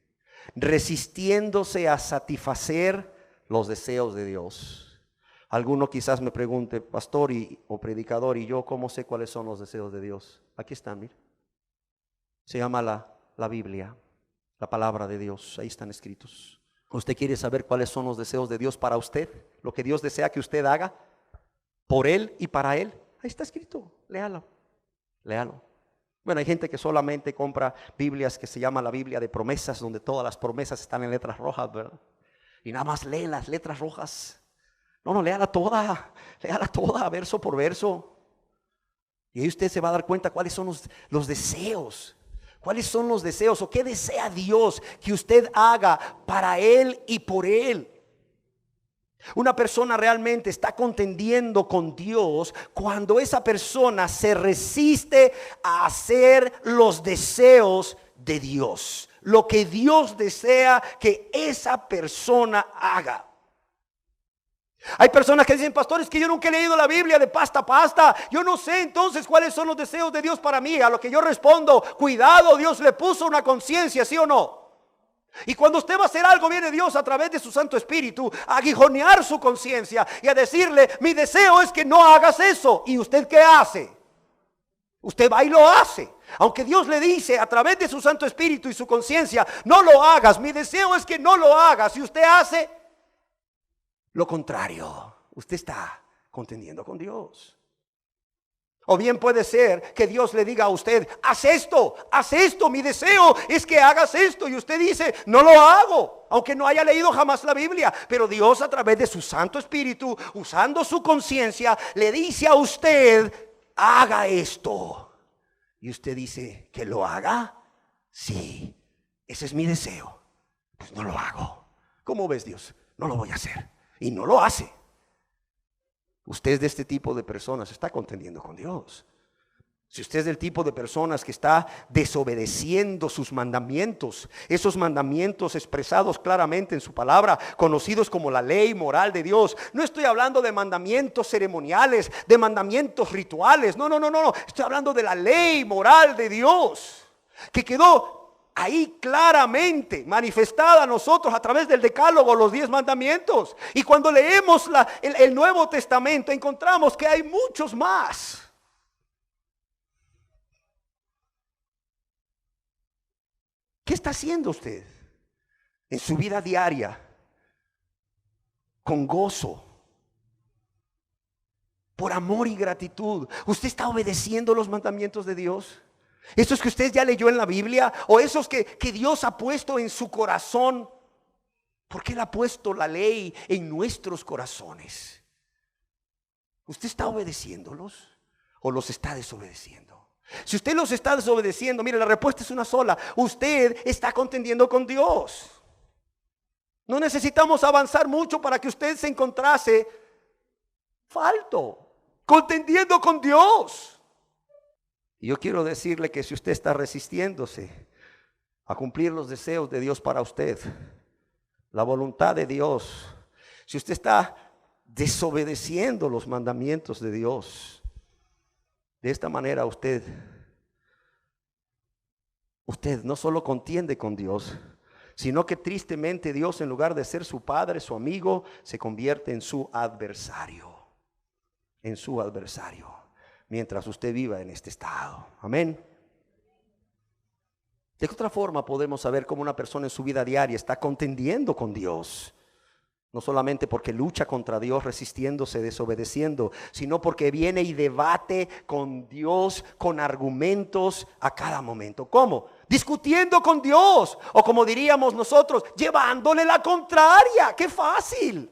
S1: a satisfacer los deseos de Dios. Alguno quizás me pregunte: pastor o predicador, ¿y yo cómo sé cuáles son los deseos de Dios? Aquí están, mire. Se llama la Biblia, la palabra de Dios. Ahí están escritos. ¿Usted quiere saber cuáles son los deseos de Dios para usted? Lo que Dios desea que usted haga por Él y para Él. Ahí está escrito, léalo. Bueno, hay gente que solamente compra Biblias que se llama la Biblia de promesas, donde todas las promesas están en letras rojas, ¿verdad? Y nada más leen las letras rojas. No, léala toda, verso por verso. Y ahí usted se va a dar cuenta cuáles son los deseos. ¿Cuáles son los deseos o qué desea Dios que usted haga para Él y por Él? Una persona realmente está contendiendo con Dios cuando esa persona se resiste a hacer los deseos de Dios. Lo que Dios desea que esa persona haga. Hay personas que dicen: pastor, es que yo nunca he leído la Biblia de pasta a pasta. Yo no sé entonces cuáles son los deseos de Dios para mí. A lo que yo respondo: cuidado, Dios le puso una conciencia, ¿sí o no? Y cuando usted va a hacer algo, viene Dios a través de su Santo Espíritu a aguijonear su conciencia y a decirle: mi deseo es que no hagas eso. ¿Y usted qué hace? Usted va y lo hace. Aunque Dios le dice a través de su Santo Espíritu y su conciencia: no lo hagas, mi deseo es que no lo hagas. Y usted hace lo contrario. Usted está contendiendo con Dios.
S2: O bien puede ser que Dios le diga a usted, haz esto, mi deseo es que hagas esto. Y usted dice, no lo hago, aunque no haya leído jamás la Biblia. Pero Dios, a través de su Santo Espíritu, usando su conciencia, le dice a usted, haga esto. Y usted dice, ¿que lo haga? Sí, ese es mi deseo. Pues no lo hago. ¿Cómo ves, Dios? No lo voy a hacer. Y no lo hace. Usted es de este tipo de personas, está contendiendo con Dios. Si usted es del tipo de personas que está desobedeciendo sus mandamientos, esos mandamientos expresados claramente en su palabra, conocidos como la ley moral de Dios. No estoy hablando de mandamientos ceremoniales, de mandamientos rituales. No. Estoy hablando de la ley moral de Dios, que quedó ahí claramente manifestada a nosotros a través del decálogo, los 10 mandamientos. Y cuando leemos el Nuevo Testamento, encontramos que hay muchos más. ¿Qué está haciendo usted en su vida diaria con gozo, por amor y gratitud? ¿Usted está obedeciendo los mandamientos de Dios? ¿Esos que usted ya leyó en la Biblia? ¿O esos que Dios ha puesto en su corazón? Porque Él ha puesto la ley en nuestros corazones. ¿Usted está obedeciéndolos o los está desobedeciendo? Si usted los está desobedeciendo, mire, la respuesta es una sola. Usted está contendiendo con Dios. No necesitamos avanzar mucho para que usted se encontrase contendiendo con Dios. Y yo quiero decirle que si usted está resistiéndose a cumplir los deseos de Dios para usted, la voluntad de Dios, si usted está desobedeciendo los mandamientos de Dios, de esta manera usted no solo contiende con Dios, sino que tristemente Dios, en lugar de ser su padre, su amigo, se convierte en su adversario. Mientras usted viva en este estado. Amén. ¿De qué otra forma podemos saber cómo una persona en su vida diaria está contendiendo con Dios? No solamente porque lucha contra Dios resistiéndose, desobedeciendo, sino porque viene y debate con Dios con argumentos a cada momento. ¿Cómo? Discutiendo con Dios, o como diríamos nosotros, llevándole la contraria. ¡Qué fácil!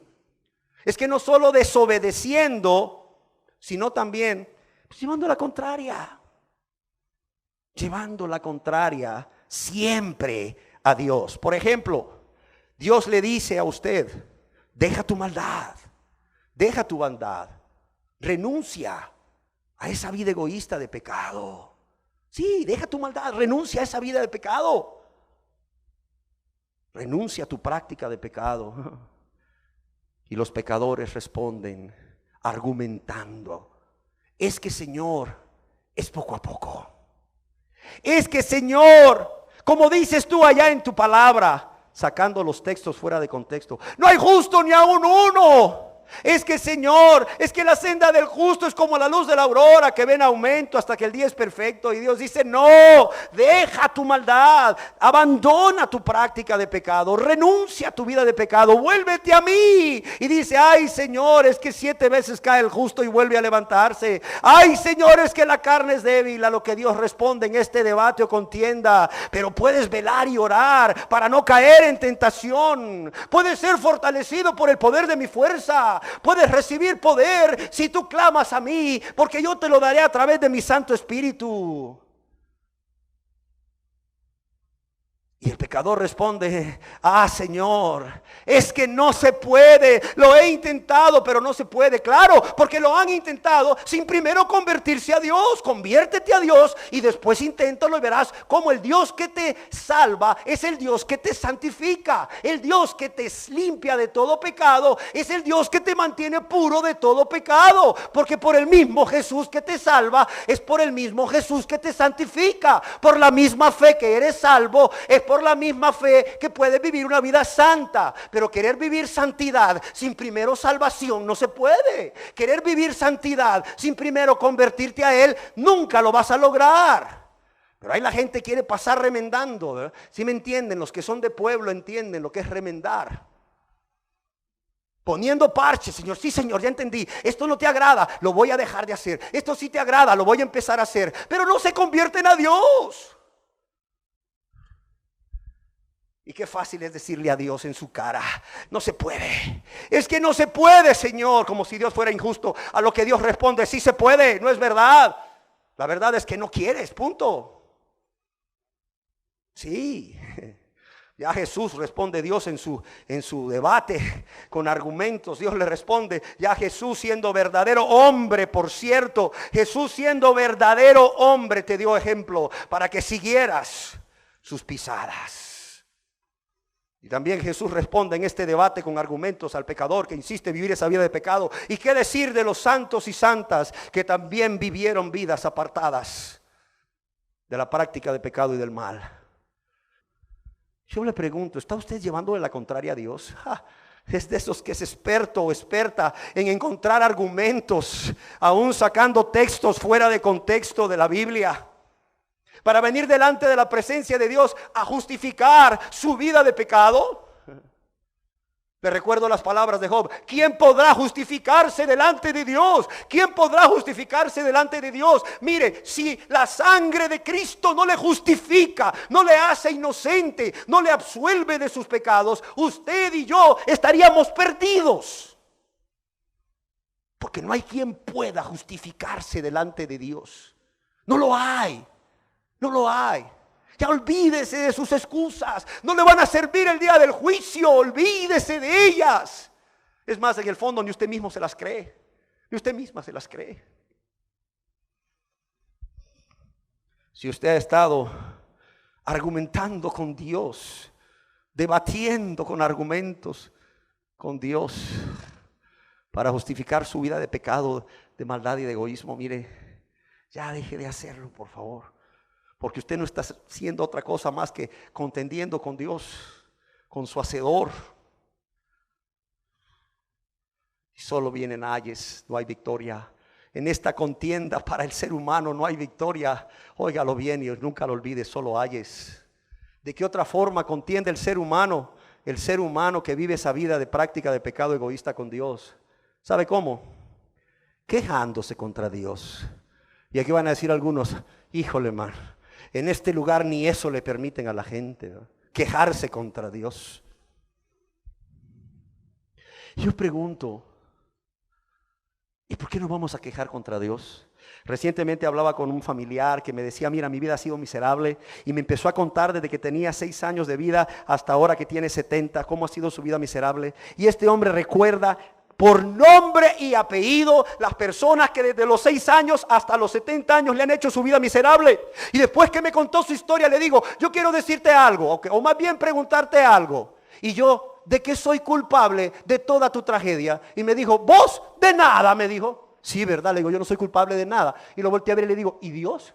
S2: Es que no solo desobedeciendo, sino también llevando la contraria. Llevando la contraria siempre a Dios. Por ejemplo, Dios le dice a usted, deja tu maldad, deja tu bondad, renuncia a esa vida egoísta de pecado. Sí, deja tu maldad, renuncia a esa vida de pecado. Renuncia a tu práctica de pecado. Y los pecadores responden argumentando. Es que, Señor, es poco a poco. Es que, Señor, como dices tú allá en tu palabra, sacando los textos fuera de contexto, no hay justo ni aún uno. Es que, Señor, es que la senda del justo es como la luz de la aurora, que ven aumento hasta que el día es perfecto. Y Dios dice, no, deja tu maldad, abandona tu práctica de pecado, renuncia a tu vida de pecado, vuélvete a mí. Y dice, ay, Señor, es que 7 veces cae el justo y vuelve a levantarse. Ay, Señor, es que la carne es débil. A lo que Dios responde en este debate o contienda, pero puedes velar y orar para no caer en tentación. Puedes ser fortalecido por el poder de mi fuerza. Puedes recibir poder si tú clamas a mí, porque yo te lo daré a través de mi Santo Espíritu. Y el pecador responde, ah, Señor, es que no se puede, lo he intentado, pero no se puede. Claro, porque lo han intentado sin primero convertirse a Dios. Conviértete a Dios y después inténtalo y verás cómo el Dios que te salva es el Dios que te santifica. El Dios que te limpia de todo pecado es el Dios que te mantiene puro de todo pecado. Porque por el mismo Jesús que te salva es por el mismo Jesús que te santifica. Por la misma fe que eres salvo es por la misma fe que puedes vivir una vida santa. Pero querer vivir santidad sin primero salvación no se puede. Querer vivir santidad sin primero convertirte a Él, nunca lo vas a lograr. Pero ahí la gente quiere pasar remendando, ¿verdad? Si me entienden, los que son de pueblo entienden lo que es remendar. Poniendo parches, Señor. Sí, Señor, ya entendí. Esto no te agrada, lo voy a dejar de hacer. Esto sí te agrada, lo voy a empezar a hacer. Pero no se convierten a Dios. Y qué fácil es decirle a Dios en su cara: no se puede. Es que no se puede, Señor. Como si Dios fuera injusto. A lo que Dios responde: sí se puede, no es verdad. La verdad es que no quieres, punto. Sí. Ya Jesús responde, Dios en su debate con argumentos, Dios le responde. Ya Jesús, siendo verdadero hombre, por cierto, Jesús siendo verdadero hombre, te dio ejemplo para que siguieras sus pisadas. Y también Jesús responde en este debate con argumentos al pecador que insiste en vivir esa vida de pecado. ¿Y qué decir de los santos y santas que también vivieron vidas apartadas de la práctica de pecado y del mal? Yo le pregunto, ¿está usted llevándole la contraria a Dios? Es de esos que es experto o experta en encontrar argumentos, aún sacando textos fuera de contexto de la Biblia, para venir delante de la presencia de Dios a justificar su vida de pecado. Le recuerdo las palabras de Job: ¿quién podrá justificarse delante de Dios? ¿Quién podrá justificarse delante de Dios? Mire, si la sangre de Cristo no le justifica, no le hace inocente, no le absuelve de sus pecados, usted y yo estaríamos perdidos. Porque no hay quien pueda justificarse delante de Dios. No lo hay, no lo hay. Ya olvídese de sus excusas, no le van a servir el día del juicio, olvídese de ellas. Es más, en el fondo ni usted mismo se las cree, ni usted misma se las cree. Si usted ha estado argumentando con Dios, debatiendo con argumentos con Dios para justificar su vida de pecado, de maldad y de egoísmo, mire, ya deje de hacerlo, por favor. Porque usted no está haciendo otra cosa más que contendiendo con Dios, con su hacedor. Y solo vienen ayes, no hay victoria. En esta contienda para el ser humano no hay victoria. Óigalo bien y nunca lo olvide, solo ayes. ¿De qué otra forma contiende el ser humano? El ser humano que vive esa vida de práctica de pecado egoísta con Dios. ¿Sabe cómo? Quejándose contra Dios. Y aquí van a decir algunos: híjole, man, en este lugar ni eso le permiten a la gente, ¿no? Quejarse contra Dios. Yo pregunto, ¿y por qué no vamos a quejar contra Dios? Recientemente hablaba con un familiar que me decía: mira, mi vida ha sido miserable, y me empezó a contar desde que tenía 6 años de vida hasta ahora que tiene 70, cómo ha sido su vida miserable. Y este hombre recuerda por nombre y apellido las personas que desde los 6 años hasta los 70 años le han hecho su vida miserable. Y después que me contó su historia, le digo: yo quiero decirte algo, o más bien preguntarte algo. Y yo: ¿de qué soy culpable de toda tu tragedia? Y me dijo: vos, de nada, me dijo. Sí, verdad, le digo, yo no soy culpable de nada. Y lo volteé a ver y le digo: ¿y Dios?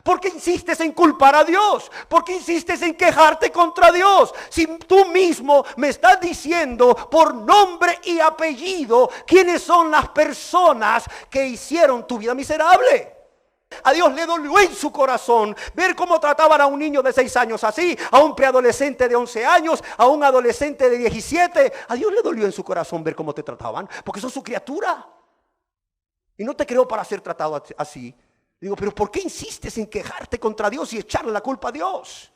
S2: ¿Por qué insistes en culpar a Dios? ¿Por qué insistes en quejarte contra Dios? Si tú mismo me estás diciendo por nombre y apellido quiénes son las personas que hicieron tu vida miserable. A Dios le dolió en su corazón ver cómo trataban a un niño de 6 años así, a un preadolescente de 11 años, a un adolescente de 17. A Dios le dolió en su corazón ver cómo te trataban, porque son su criatura. Y no te creó para ser tratado así. Digo: pero ¿por qué insistes en quejarte contra Dios y echarle la culpa a Dios?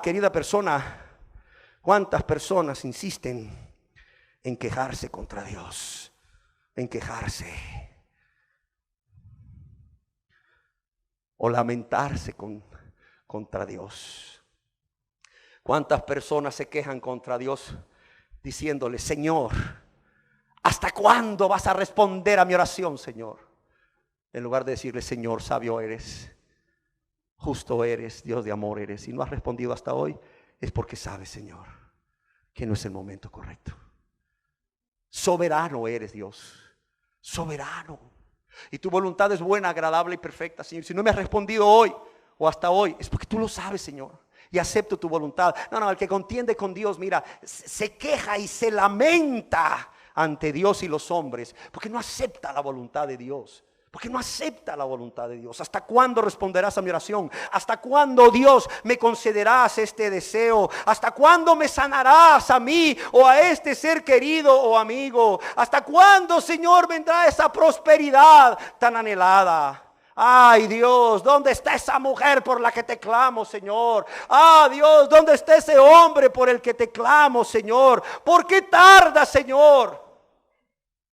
S2: Querida persona, ¿cuántas personas insisten en quejarse contra Dios? En quejarse o lamentarse contra Dios. ¿Cuántas personas se quejan contra Dios diciéndole: Señor, ¿hasta cuándo vas a responder a mi oración, Señor? En lugar de decirle: Señor, sabio eres, justo eres, Dios de amor eres, y no has respondido hasta hoy, es porque sabes, Señor, que no es el momento correcto. Soberano eres, Dios, soberano. Y tu voluntad es buena, agradable y perfecta, Señor. Si no me has respondido hoy o hasta hoy, es porque tú lo sabes, Señor, y acepto tu voluntad. No, el que contiende con Dios, mira, se queja y se lamenta ante Dios y los hombres, porque no acepta la voluntad de Dios. Porque no acepta la voluntad de Dios. ¿Hasta cuándo responderás a mi oración? ¿Hasta cuándo, Dios, me concederás este deseo? ¿Hasta cuándo me sanarás a mí o a este ser querido o amigo? ¿Hasta cuándo, Señor, vendrá esa prosperidad tan anhelada? Ay, Dios, ¿dónde está esa mujer por la que te clamo, Señor? Ah, Dios, ¿dónde está ese hombre por el que te clamo, Señor? ¿Por qué tarda, Señor?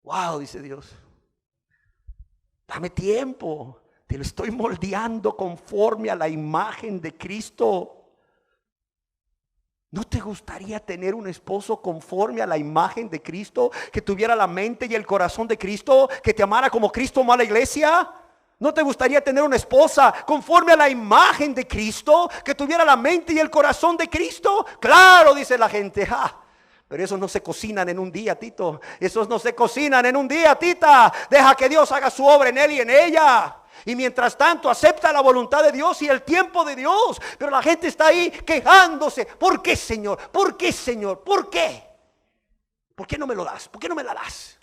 S2: Wow, dice Dios. Dame tiempo, te lo estoy moldeando conforme a la imagen de Cristo. ¿No te gustaría tener un esposo conforme a la imagen de Cristo? Que tuviera la mente y el corazón de Cristo, que te amara como Cristo amó a la iglesia. ¿No te gustaría tener una esposa conforme a la imagen de Cristo, que tuviera la mente y el corazón de Cristo? Claro, dice la gente. Pero esos no se cocinan en un día, Tito. Esos no se cocinan en un día, Tita. Deja que Dios haga su obra en él y en ella. Y mientras tanto acepta la voluntad de Dios y el tiempo de Dios. Pero la gente está ahí quejándose. ¿Por qué, Señor? ¿Por qué, Señor? ¿Por qué? ¿Por qué no me lo das? ¿Por qué no me la das?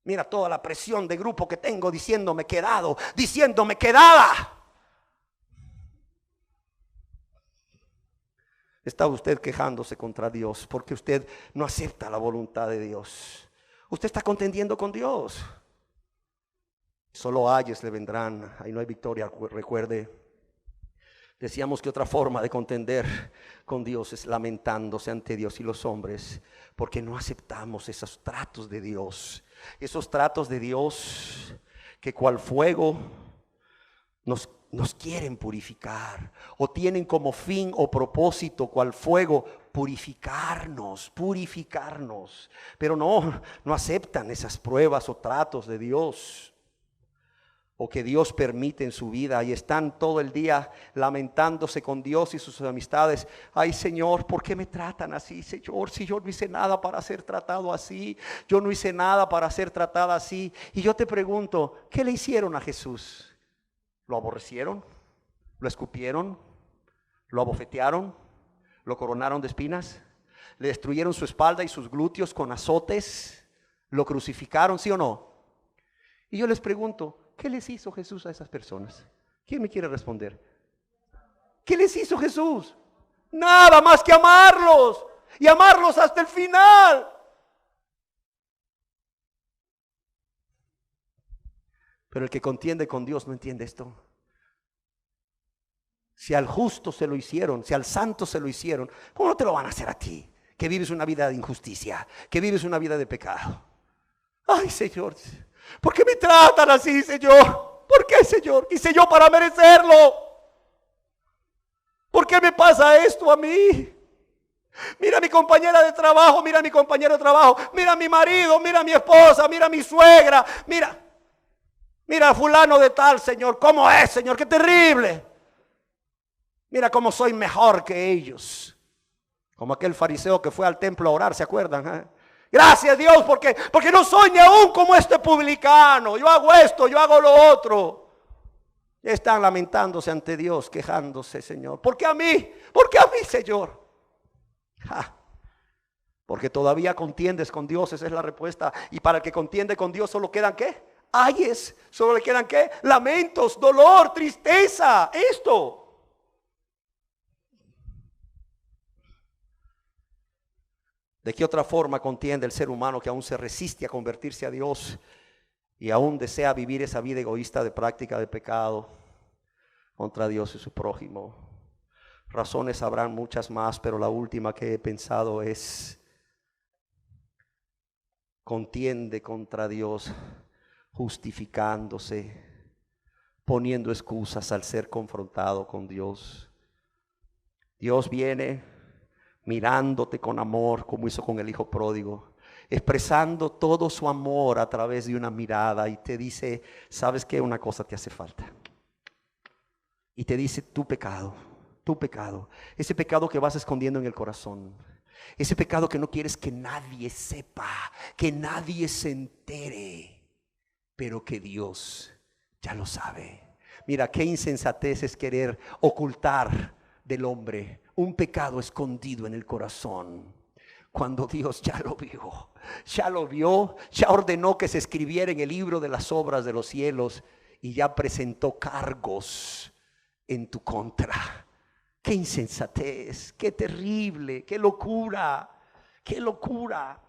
S2: Mira toda la presión de grupo que tengo diciéndome quedado, diciéndome quedada. Está usted quejándose contra Dios porque usted no acepta la voluntad de Dios. Usted está contendiendo con Dios. Solo ayes le vendrán. Ahí no hay victoria, recuerde. Decíamos que otra forma de contender con Dios es lamentándose ante Dios y los hombres, porque no aceptamos esos tratos de Dios. Esos tratos de Dios que cual fuego nos quieren purificar, o tienen como fin o propósito cual fuego purificarnos. Pero no aceptan esas pruebas o tratos de Dios, o que Dios permite en su vida, y están todo el día lamentándose con Dios y sus amistades. Ay, Señor, ¿por qué me tratan así, Señor? Si yo no hice nada para ser tratado así, yo no hice nada para ser tratada así. Y yo te pregunto, ¿qué le hicieron a Jesús? ¿Lo aborrecieron? ¿Lo escupieron? ¿Lo abofetearon? ¿Lo coronaron de espinas? ¿Le destruyeron su espalda y sus glúteos con azotes? ¿Lo crucificaron, sí o no? Y yo les pregunto, ¿qué les hizo Jesús a esas personas? ¿Quién me quiere responder? ¿Qué les hizo Jesús? Nada más que amarlos, y amarlos hasta el final. Pero el que contiende con Dios no entiende esto. Si al justo se lo hicieron, si al santo se lo hicieron, ¿cómo no te lo van a hacer a ti? Que vives una vida de injusticia, que vives una vida de pecado. Ay, Señor, ¿por qué me tratan así, Señor? ¿Por qué, Señor? ¿Qué hice yo para merecerlo? ¿Por qué me pasa esto a mí? Mira a mi compañera de trabajo, mira a mi compañero de trabajo, mira a mi marido, mira a mi esposa, mira a mi suegra, mira a fulano de tal, Señor. ¿Cómo es, Señor? ¡Qué terrible! Mira cómo soy mejor que ellos. Como aquel fariseo que fue al templo a orar, ¿se acuerdan? Gracias, Dios, porque no soy ni aún como este publicano. Yo hago esto, yo hago lo otro. Están lamentándose ante Dios, quejándose, Señor. ¿Por qué a mí? ¿Por qué a mí, Señor? Porque todavía contiendes con Dios, esa es la respuesta. Y para el que contiende con Dios solo quedan ¿qué? Ayes. Solo le quedan ¿qué? Lamentos, dolor, tristeza. Esto. ¿De qué otra forma contiende el ser humano que aún se resiste a convertirse a Dios y aún desea vivir esa vida egoísta de práctica de pecado contra Dios y su prójimo? Razones habrán muchas más, pero la última que he pensado es: contiende contra Dios justificándose, poniendo excusas al ser confrontado con Dios. Dios viene mirándote con amor, como hizo con el hijo pródigo, expresando todo su amor a través de una mirada, y te dice: ¿sabes qué? Una cosa te hace falta. Y te dice: tu pecado, ese pecado que vas escondiendo en el corazón, ese pecado que no quieres que nadie sepa, que nadie se entere, pero que Dios ya lo sabe. Mira, qué insensatez es querer ocultar del hombre un pecado escondido en el corazón, cuando Dios ya lo vio, ya ordenó que se escribiera en el libro de las obras de los cielos y ya presentó cargos en tu contra? Qué insensatez, qué terrible, qué locura, qué locura.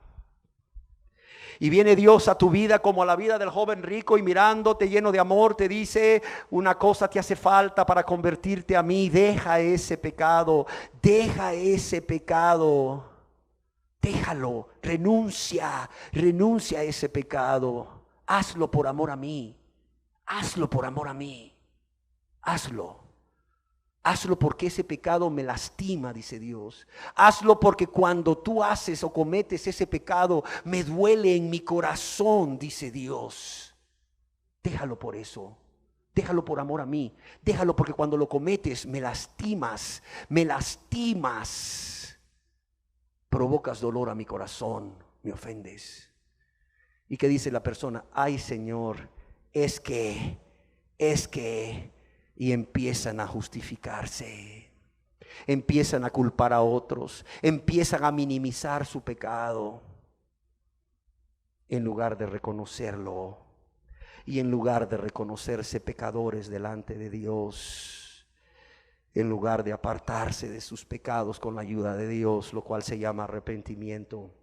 S2: Y viene Dios a tu vida como a la vida del joven rico y mirándote lleno de amor te dice: una cosa te hace falta para convertirte a mí. Deja ese pecado, déjalo, renuncia a ese pecado. Hazlo por amor a mí, Hazlo porque ese pecado me lastima, dice Dios. Hazlo porque cuando tú haces o cometes ese pecado, me duele en mi corazón, dice Dios. Déjalo por eso. Déjalo por amor a mí. Déjalo porque cuando lo cometes me lastimas. Provocas dolor a mi corazón, me ofendes. ¿Y qué dice la persona? Ay, Señor, es que... Y empiezan a justificarse, empiezan a culpar a otros, empiezan a minimizar su pecado, en lugar de reconocerlo y en lugar de reconocerse pecadores delante de Dios, en lugar de apartarse de sus pecados con la ayuda de Dios, lo cual se llama arrepentimiento,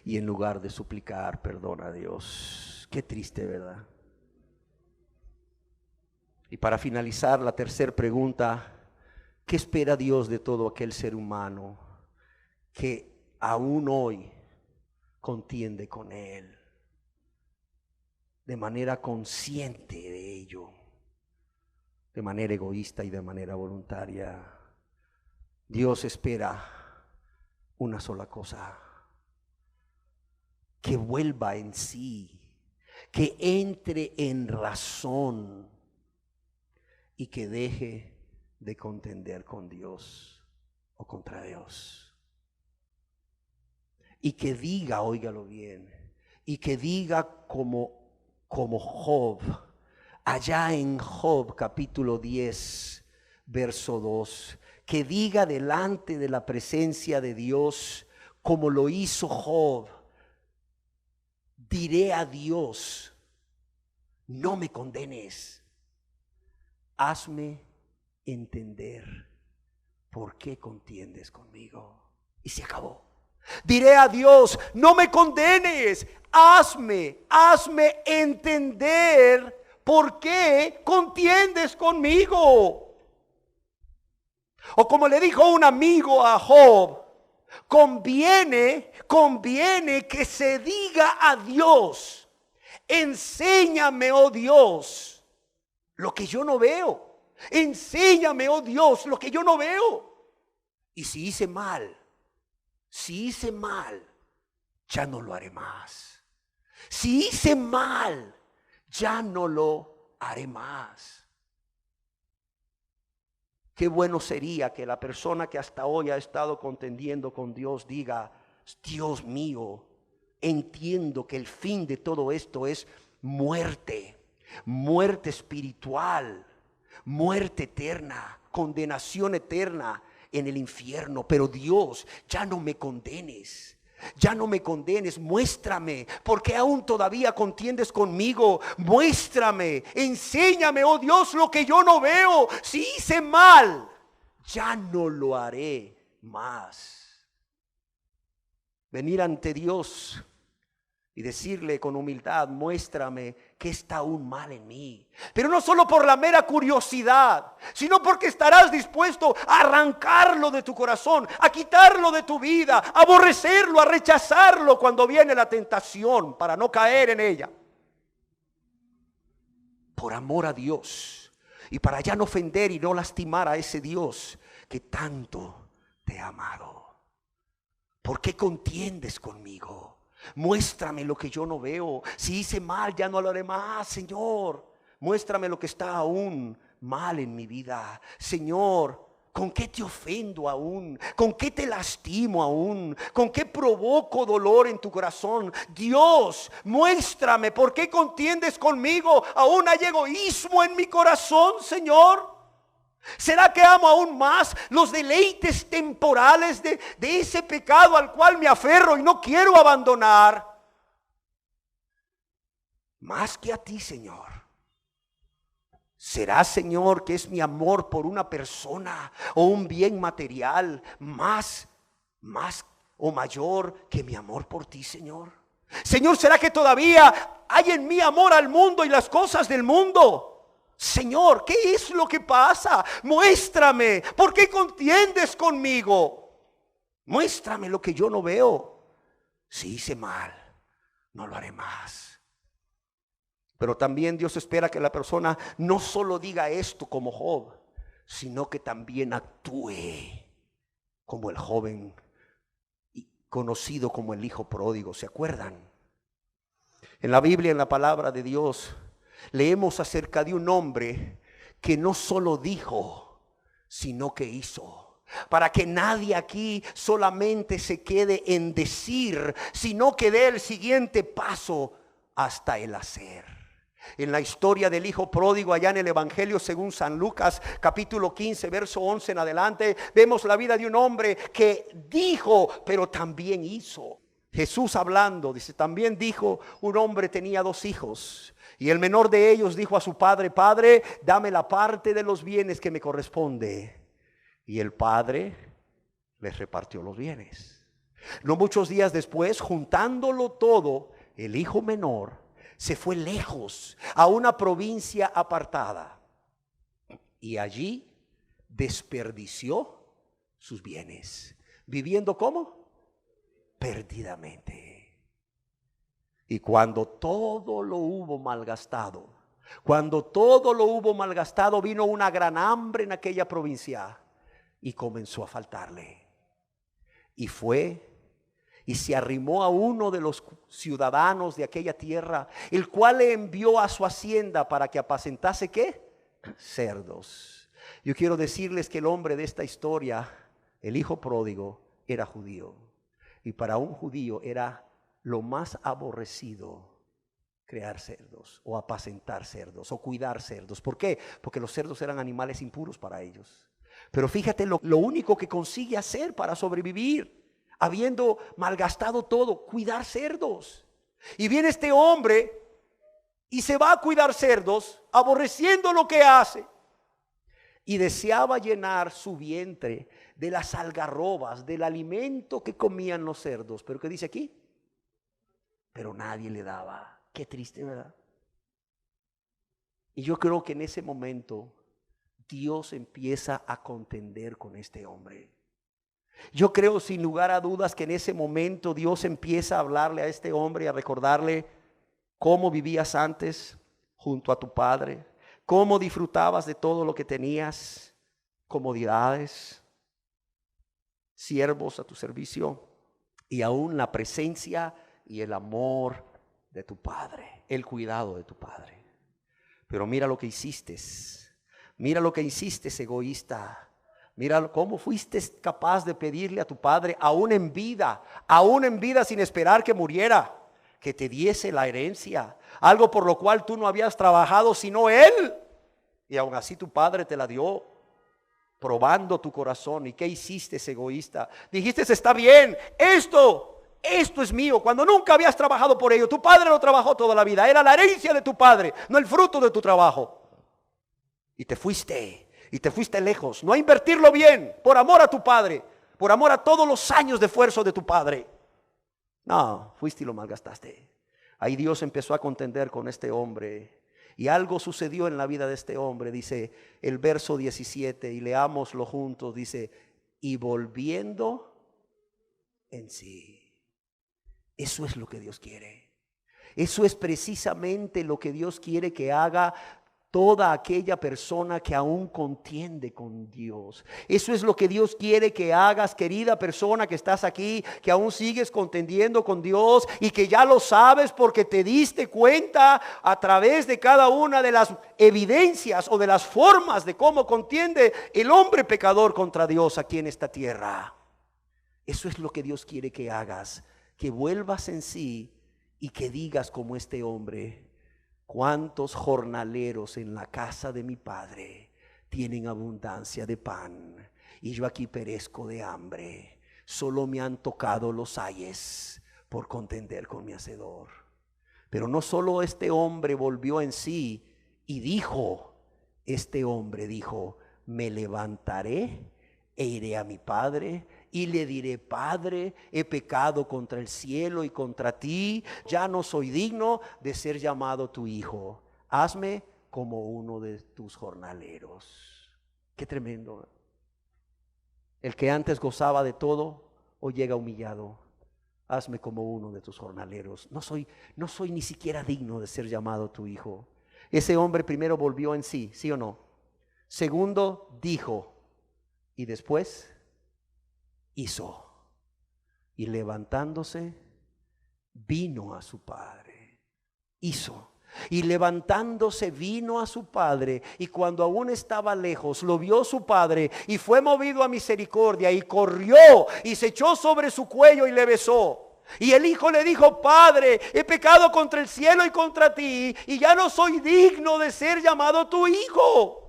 S2: y en lugar de suplicar perdón a Dios. Qué triste, ¿verdad? Y para finalizar, la tercera pregunta: ¿qué espera Dios de todo aquel ser humano que aún hoy contiende con Él de manera consciente de ello, de manera egoísta y de manera voluntaria? Dios espera una sola cosa: que vuelva en sí, que entre en razón y que deje de contender con Dios o contra Dios. Y que diga, óigalo bien, y que diga como Job, allá en Job capítulo 10, verso 2, que diga delante de la presencia de Dios como lo hizo Job: diré a Dios, no me condenes. Hazme entender por qué contiendes conmigo. Y se acabó. Diré a Dios, no me condenes. Hazme entender por qué contiendes conmigo. O como le dijo un amigo a Job: conviene que se diga a Dios: enséñame, oh Dios, lo que yo no veo. Enséñame, oh Dios, lo que yo no veo. Y si hice mal, ya no lo haré más. Si hice mal, ya no lo haré más. Qué bueno sería que la persona que hasta hoy ha estado contendiendo con Dios diga: Dios mío, entiendo que el fin de todo esto es muerte espiritual, muerte eterna, condenación eterna en el infierno. Pero Dios, ya no me condenes, muéstrame por qué aún todavía contiendes conmigo. Muéstrame, enséñame, oh Dios, lo que yo no veo. Si hice mal, ya no lo haré más. Venir ante Dios y decirle con humildad: muéstrame qué está aún mal en mí. Pero no solo por la mera curiosidad, sino porque estarás dispuesto a arrancarlo de tu corazón, a quitarlo de tu vida, a aborrecerlo, a rechazarlo cuando viene la tentación, para no caer en ella. Por amor a Dios y para ya no ofender y no lastimar a ese Dios que tanto te ha amado. ¿Por qué contiendes conmigo? Muéstrame lo que yo no veo. Si hice mal, ya no lo haré más, Señor. Muéstrame lo que está aún mal en mi vida. Señor, ¿con qué te ofendo aún? ¿Con qué te lastimo aún? ¿Con qué provoco dolor en tu corazón? Dios, muéstrame por qué contiendes conmigo. Aún hay egoísmo en mi corazón, Señor. ¿Será que amo aún más los deleites temporales de ese pecado al cual me aferro y no quiero abandonar? Más que a ti, Señor. ¿Será, Señor, que es mi amor por una persona o un bien material más o mayor que mi amor por ti, Señor? Señor, ¿será que todavía hay en mí amor al mundo y las cosas del mundo? Señor, ¿qué es lo que pasa? Muéstrame, ¿por qué contiendes conmigo? Muéstrame lo que yo no veo. Si hice mal, no lo haré más. Pero también Dios espera que la persona no solo diga esto como Job, sino que también actúe como el joven conocido como el hijo pródigo. ¿Se acuerdan? En la Biblia, en la palabra de Dios, leemos acerca de un hombre que no solo dijo, sino que hizo. Para que nadie aquí solamente se quede en decir, sino que dé el siguiente paso hasta el hacer. En la historia del hijo pródigo, allá en el Evangelio según San Lucas, capítulo 15, verso 11 en adelante, vemos la vida de un hombre que dijo, pero también hizo. Jesús hablando, dice, también dijo, un hombre tenía 2 hijos. Y el menor de ellos dijo a su padre, Padre, dame la parte de los bienes que me corresponde. Y el padre les repartió los bienes. No muchos días después, juntándolo todo, el hijo menor se fue lejos a una provincia apartada. Y allí desperdició sus bienes. ¿Viviendo cómo? Perdidamente. Y cuando todo lo hubo malgastado, vino una gran hambre en aquella provincia y comenzó a faltarle. Y fue y se arrimó a uno de los ciudadanos de aquella tierra, el cual le envió a su hacienda para que apacentase ¿qué? Cerdos. Yo quiero decirles que el hombre de esta historia, el hijo pródigo, era judío. Y para un judío era lo más aborrecido criar cerdos o apacentar cerdos o cuidar cerdos. ¿Por qué? Porque los cerdos eran animales impuros para ellos. Pero fíjate lo único que consigue hacer para sobrevivir, habiendo malgastado todo, cuidar cerdos. Y viene este hombre y se va a cuidar cerdos, aborreciendo lo que hace. Y deseaba llenar su vientre de las algarrobas, del alimento que comían los cerdos. ¿Pero qué dice aquí? Pero nadie le daba. Qué triste, ¿verdad? Y yo creo que en ese momento Dios empieza a contender con este hombre. Yo creo sin lugar a dudas que en ese momento Dios empieza a hablarle a este hombre, a recordarle cómo vivías antes junto a tu padre, cómo disfrutabas de todo lo que tenías, comodidades, siervos a tu servicio y aún la presencia y el amor de tu padre, el cuidado de tu padre. Pero mira lo que hiciste, egoísta. Mira cómo fuiste capaz de pedirle a tu padre, aún en vida sin esperar que muriera, que te diese la herencia, algo por lo cual tú no habías trabajado sino él, y aún así tu padre te la dio, probando tu corazón. ¿Y qué hiciste, egoísta? Dijiste, está bien, esto es mío, cuando nunca habías trabajado por ello. Tu padre lo trabajó toda la vida, era la herencia de tu padre, no el fruto de tu trabajo. Y te fuiste lejos, no a invertirlo bien, por amor a tu padre, por amor a todos los años de esfuerzo de tu padre. No, fuiste y lo malgastaste. Ahí Dios empezó a contender con este hombre. Y algo sucedió en la vida de este hombre, dice el verso 17, y leámoslo juntos, dice, y volviendo en sí. Eso es lo que Dios quiere. Eso es precisamente lo que Dios quiere que haga toda aquella persona que aún contiende con Dios. Eso es lo que Dios quiere que hagas, querida persona que estás aquí, que aún sigues contendiendo con Dios y que ya lo sabes porque te diste cuenta a través de cada una de las evidencias o de las formas de cómo contiende el hombre pecador contra Dios aquí en esta tierra. Eso es lo que Dios quiere que hagas, que vuelvas en sí y que digas como este hombre: ¿cuántos jornaleros en la casa de mi padre tienen abundancia de pan y yo aquí perezco de hambre. Solo me han tocado los ayes por contender con mi hacedor. Pero no solo este hombre volvió en sí y dijo, este hombre dijo, me levantaré e iré a mi padre y le diré, Padre, he pecado contra el cielo y contra ti, ya no soy digno de ser llamado tu hijo. Hazme como uno de tus jornaleros. Qué tremendo. El que antes gozaba de todo, hoy llega humillado. Hazme como uno de tus jornaleros. No soy ni siquiera digno de ser llamado tu hijo. Ese hombre primero volvió en sí, ¿sí o no? Segundo, dijo. Y después hizo. Y levantándose, vino a su padre. Hizo. Y levantándose vino a su padre, y cuando aún estaba lejos, lo vio su padre, y fue movido a misericordia, y corrió, y se echó sobre su cuello, y le besó. Y el hijo le dijo, Padre, he pecado contra el cielo y contra ti, y ya no soy digno de ser llamado tu hijo.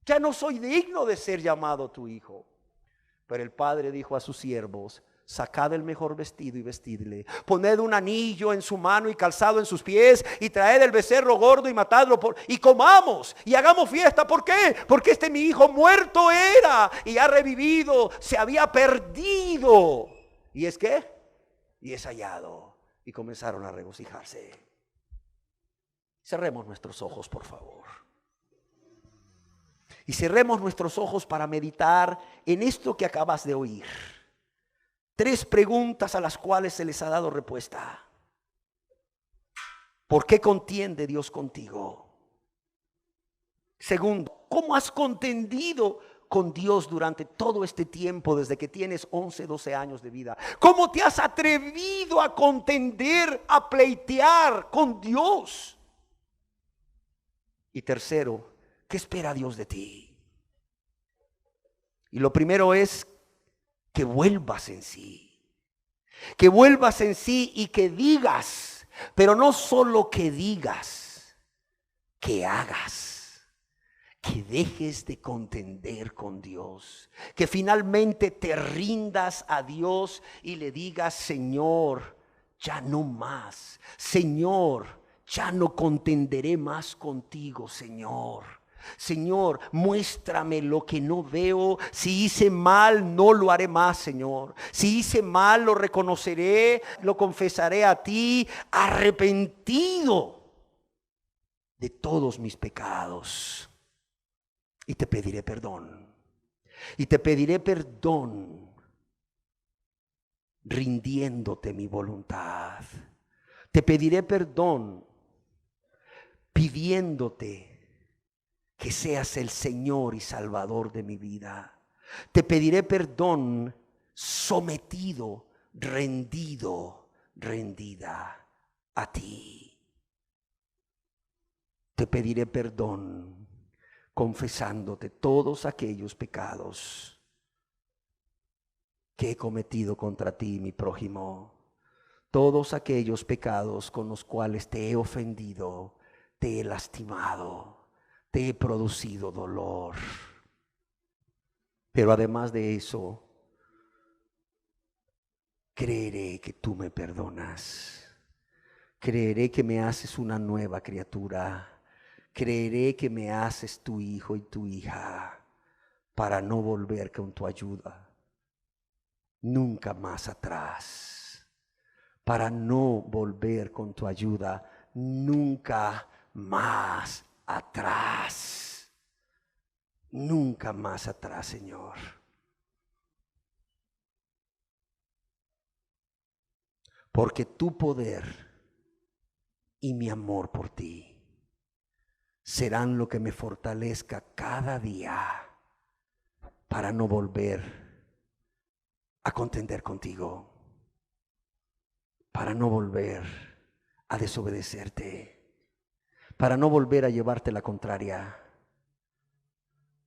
S2: Ya no soy digno de ser llamado tu hijo. Pero el padre dijo a sus siervos, sacad el mejor vestido y vestidle, poned un anillo en su mano y calzado en sus pies, y traed el becerro gordo y matadlo, y comamos y hagamos fiesta. ¿Por qué? Porque este mi hijo muerto era y ha revivido, se había perdido y es que y es hallado. Y comenzaron a regocijarse. Cerremos nuestros ojos, por favor. Y cerremos nuestros ojos para meditar en esto que acabas de oír. 3 preguntas a las cuales se les ha dado respuesta. ¿Por qué contiende Dios contigo? Segundo, ¿cómo has contendido con Dios durante todo este tiempo desde que tienes 11, 12 años de vida? ¿Cómo te has atrevido a contender, a pleitear con Dios? Y tercero, ¿qué espera Dios de ti? Y lo primero es que vuelvas en sí. Que vuelvas en sí y que digas, pero no solo que digas, que hagas. Que dejes de contender con Dios. Que finalmente te rindas a Dios y le digas, Señor, ya no más. Señor, ya no contenderé más contigo, Señor. Señor, muéstrame lo que no veo. Si hice mal, no lo haré más, Señor. Si hice mal, lo reconoceré, lo confesaré a ti, arrepentido de todos mis pecados. Y te pediré perdón. Y te pediré perdón rindiéndote mi voluntad. Te pediré perdón pidiéndote que seas el Señor y Salvador de mi vida. Te pediré perdón sometido, rendido, rendida a ti. Te pediré perdón confesándote todos aquellos pecados que he cometido contra ti, mi prójimo. Todos aquellos pecados con los cuales te he ofendido, te he lastimado, te he producido dolor. Pero además de eso, creeré que tú me perdonas. Creeré que me haces una nueva criatura. Creeré que me haces tu hijo y tu hija para no volver con tu ayuda nunca más atrás. Para no volver con tu ayuda nunca más atrás. Nunca más atrás, Señor. Porque tu poder y mi amor por ti serán lo que me fortalezca cada día para no volver a contender contigo, para no volver a desobedecerte, para no volver a llevarte la contraria,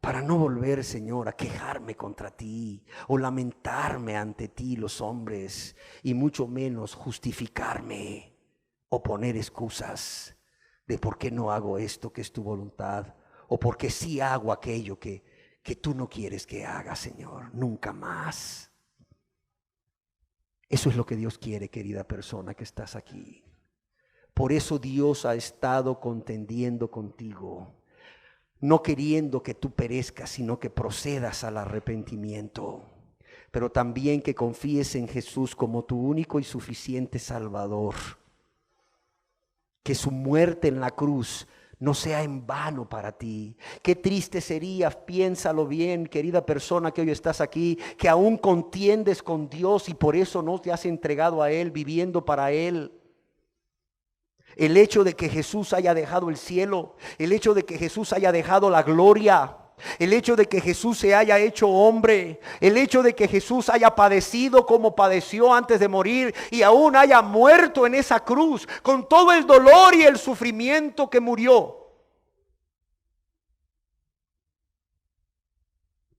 S2: para no volver, Señor, a quejarme contra ti o lamentarme ante ti los hombres, y mucho menos justificarme o poner excusas de por qué no hago esto que es tu voluntad, o porque sí hago aquello que tú no quieres que haga, Señor, nunca más. Eso es lo que Dios quiere, querida persona que estás aquí. Por eso Dios ha estado contendiendo contigo, no queriendo que tú perezcas, sino que procedas al arrepentimiento, pero también que confíes en Jesús como tu único y suficiente Salvador. Que su muerte en la cruz no sea en vano para ti. Qué triste sería, piénsalo bien, querida persona que hoy estás aquí, que aún contiendes con Dios y por eso no te has entregado a Él, viviendo para Él. El hecho de que Jesús haya dejado el cielo, el hecho de que Jesús haya dejado la gloria, el hecho de que Jesús se haya hecho hombre, el hecho de que Jesús haya padecido como padeció antes de morir y aún haya muerto en esa cruz con todo el dolor y el sufrimiento que murió,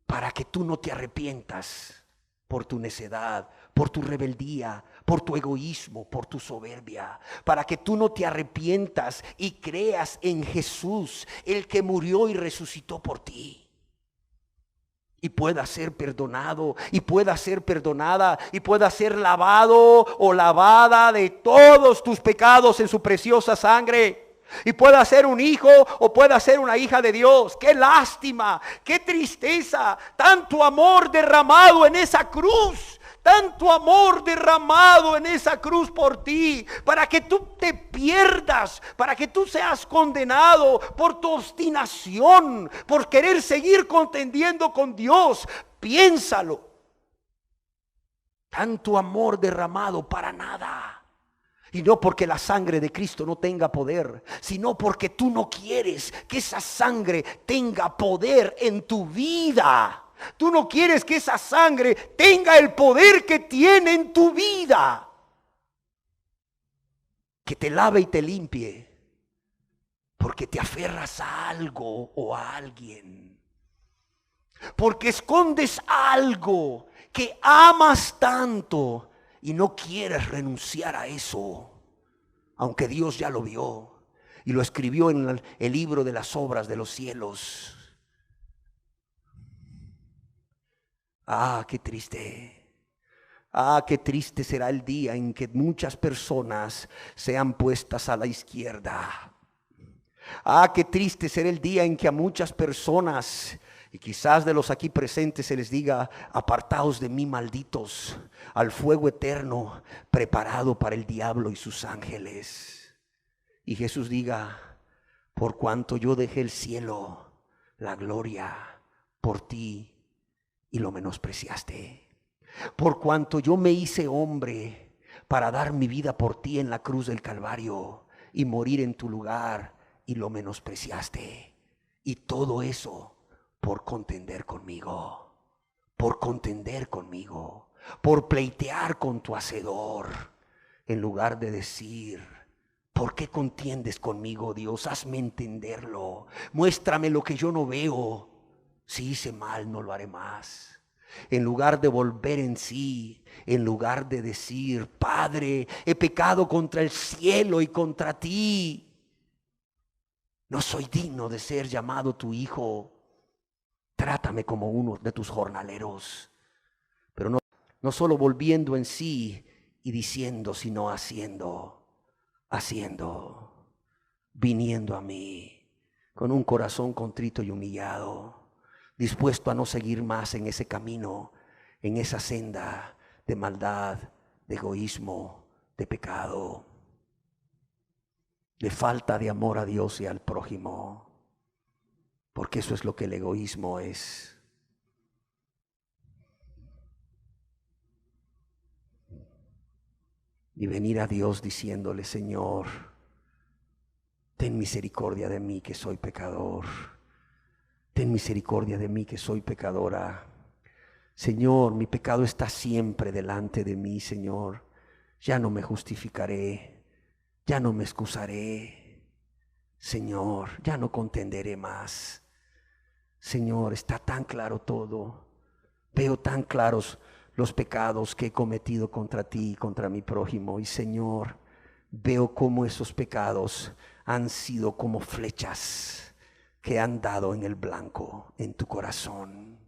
S2: para que tú no te arrepientas por tu necedad, por tu rebeldía, por tu egoísmo, por tu soberbia, para que tú no te arrepientas y creas en Jesús, el que murió y resucitó por ti, y pueda ser perdonado, y pueda ser perdonada, y pueda ser lavado o lavada de todos tus pecados en su preciosa sangre. Y pueda ser un hijo o pueda ser una hija de Dios. Qué lástima, qué tristeza, tanto amor derramado en esa cruz, tanto amor derramado en esa cruz por ti, para que tú te pierdas, para que tú seas condenado por tu obstinación, por querer seguir contendiendo con Dios. Piénsalo. Tanto amor derramado para nada. Y no porque la sangre de Cristo no tenga poder, sino porque tú no quieres que esa sangre tenga poder en tu vida. Tú no quieres que esa sangre tenga el poder que tiene en tu vida. Que te lave y te limpie, porque te aferras a algo o a alguien. Porque escondes algo que amas tanto y no quieres renunciar a eso, aunque Dios ya lo vio y lo escribió en el libro de las obras de los cielos. Ah, qué triste. Ah, qué triste será el día en que muchas personas sean puestas a la izquierda. Ah, qué triste será el día en que a muchas personas, y quizás de los aquí presentes, se les diga: apartaos de mí, malditos, al fuego eterno preparado para el diablo y sus ángeles. Y Jesús diga: por cuanto yo dejé el cielo, la gloria, por ti, y lo menospreciaste. Por cuanto yo me hice hombre para dar mi vida por ti en la cruz del Calvario y morir en tu lugar, y lo menospreciaste. Y todo eso por contender conmigo, por contender conmigo, por pleitear con tu hacedor, en lugar de decir: ¿por qué contiendes conmigo, Dios? Hazme entenderlo, muéstrame lo que yo no veo. Si hice mal, no lo haré más. En lugar de volver en sí, en lugar de decir: Padre, he pecado contra el cielo y contra ti, no soy digno de ser llamado tu hijo. Trátame como uno de tus jornaleros. Pero no solo volviendo en sí y diciendo, sino haciendo, viniendo a mí con un corazón contrito y humillado, dispuesto a no seguir más en ese camino, en esa senda de maldad, de egoísmo, de pecado, de falta de amor a Dios y al prójimo. Porque eso es lo que el egoísmo es. Y venir a Dios diciéndole: Señor, ten misericordia de mí que soy pecador. Ten misericordia de mí que soy pecadora. Señor, mi pecado está siempre delante de mí, Señor. Ya no me justificaré, ya no me excusaré. Señor, ya no contenderé más. Señor, está tan claro todo. Veo tan claros los pecados que he cometido contra ti y contra mi prójimo. Y Señor, veo cómo esos pecados han sido como flechas que han dado en el blanco en tu corazón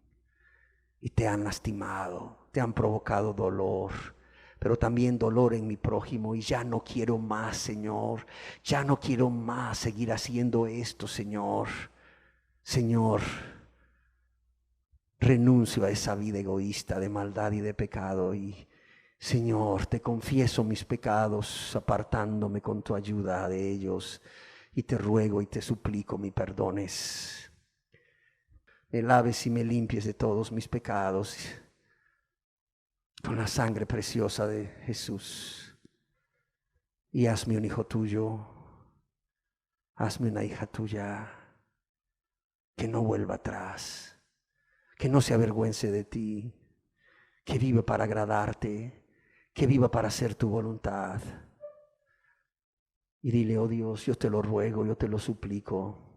S2: y te han lastimado, te han provocado dolor, pero también dolor en mi prójimo, y ya no quiero más, Señor, ya no quiero más seguir haciendo esto, Señor. Señor, renuncio a esa vida egoísta de maldad y de pecado, y Señor, te confieso mis pecados, apartándome con tu ayuda de ellos, y te ruego y te suplico me perdones, me laves y me limpies de todos mis pecados con la sangre preciosa de Jesús, y hazme un hijo tuyo, hazme una hija tuya, que no vuelva atrás, que no se avergüence de ti, que viva para agradarte, que viva para hacer tu voluntad. Y dile: oh Dios, yo te lo ruego, yo te lo suplico,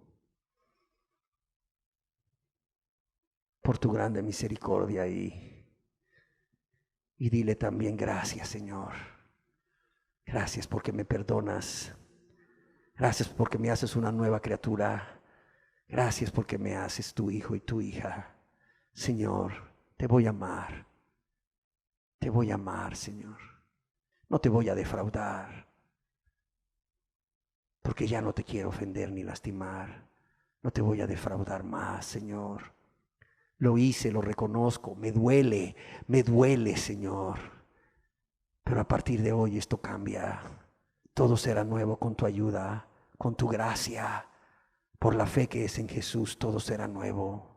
S2: por tu grande misericordia, y dile también: gracias, Señor, gracias porque me perdonas, gracias porque me haces una nueva criatura, gracias porque me haces tu hijo y tu hija. Señor, te voy a amar, Señor, no te voy a defraudar, porque ya no te quiero ofender ni lastimar, no te voy a defraudar más, Señor. Lo hice, lo reconozco, me duele, Señor, pero a partir de hoy esto cambia, todo será nuevo con tu ayuda, con tu gracia, por la fe que es en Jesús, todo será nuevo.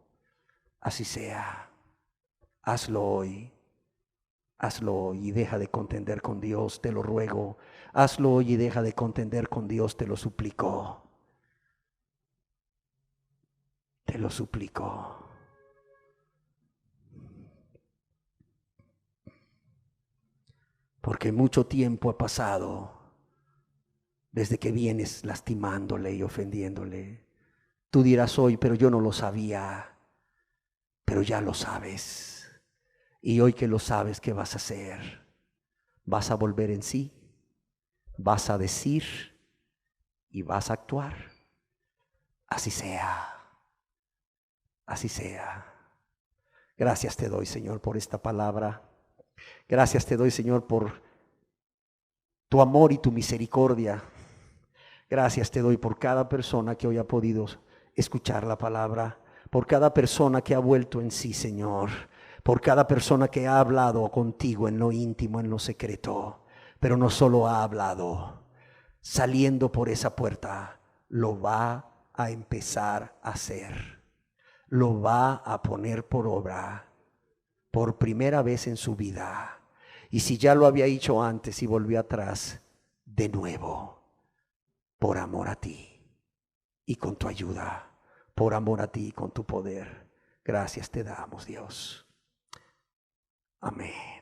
S2: Así sea, hazlo hoy y deja de contender con Dios, te lo ruego. Hazlo hoy y deja de contender con Dios, te lo suplico. Te lo suplico. Porque mucho tiempo ha pasado desde que vienes lastimándole y ofendiéndole. Tú dirás hoy: pero yo no lo sabía. Pero ya lo sabes. Y hoy que lo sabes, ¿qué vas a hacer? ¿Vas a volver en sí? ¿Vas a decir? ¿Y vas a actuar? Así sea. Así sea. Gracias te doy, Señor, por esta palabra. Gracias te doy, Señor, por tu amor y tu misericordia. Gracias te doy por cada persona que hoy ha podido escuchar la palabra, por cada persona que ha vuelto en sí, Señor, por cada persona que ha hablado contigo en lo íntimo, en lo secreto, pero no solo ha hablado, saliendo por esa puerta, lo va a empezar a hacer, lo va a poner por obra por primera vez en su vida. Y si ya lo había hecho antes y volvió atrás, de nuevo, por amor a ti y con tu ayuda, por amor a ti y con tu poder. Gracias te damos, Dios. Amén.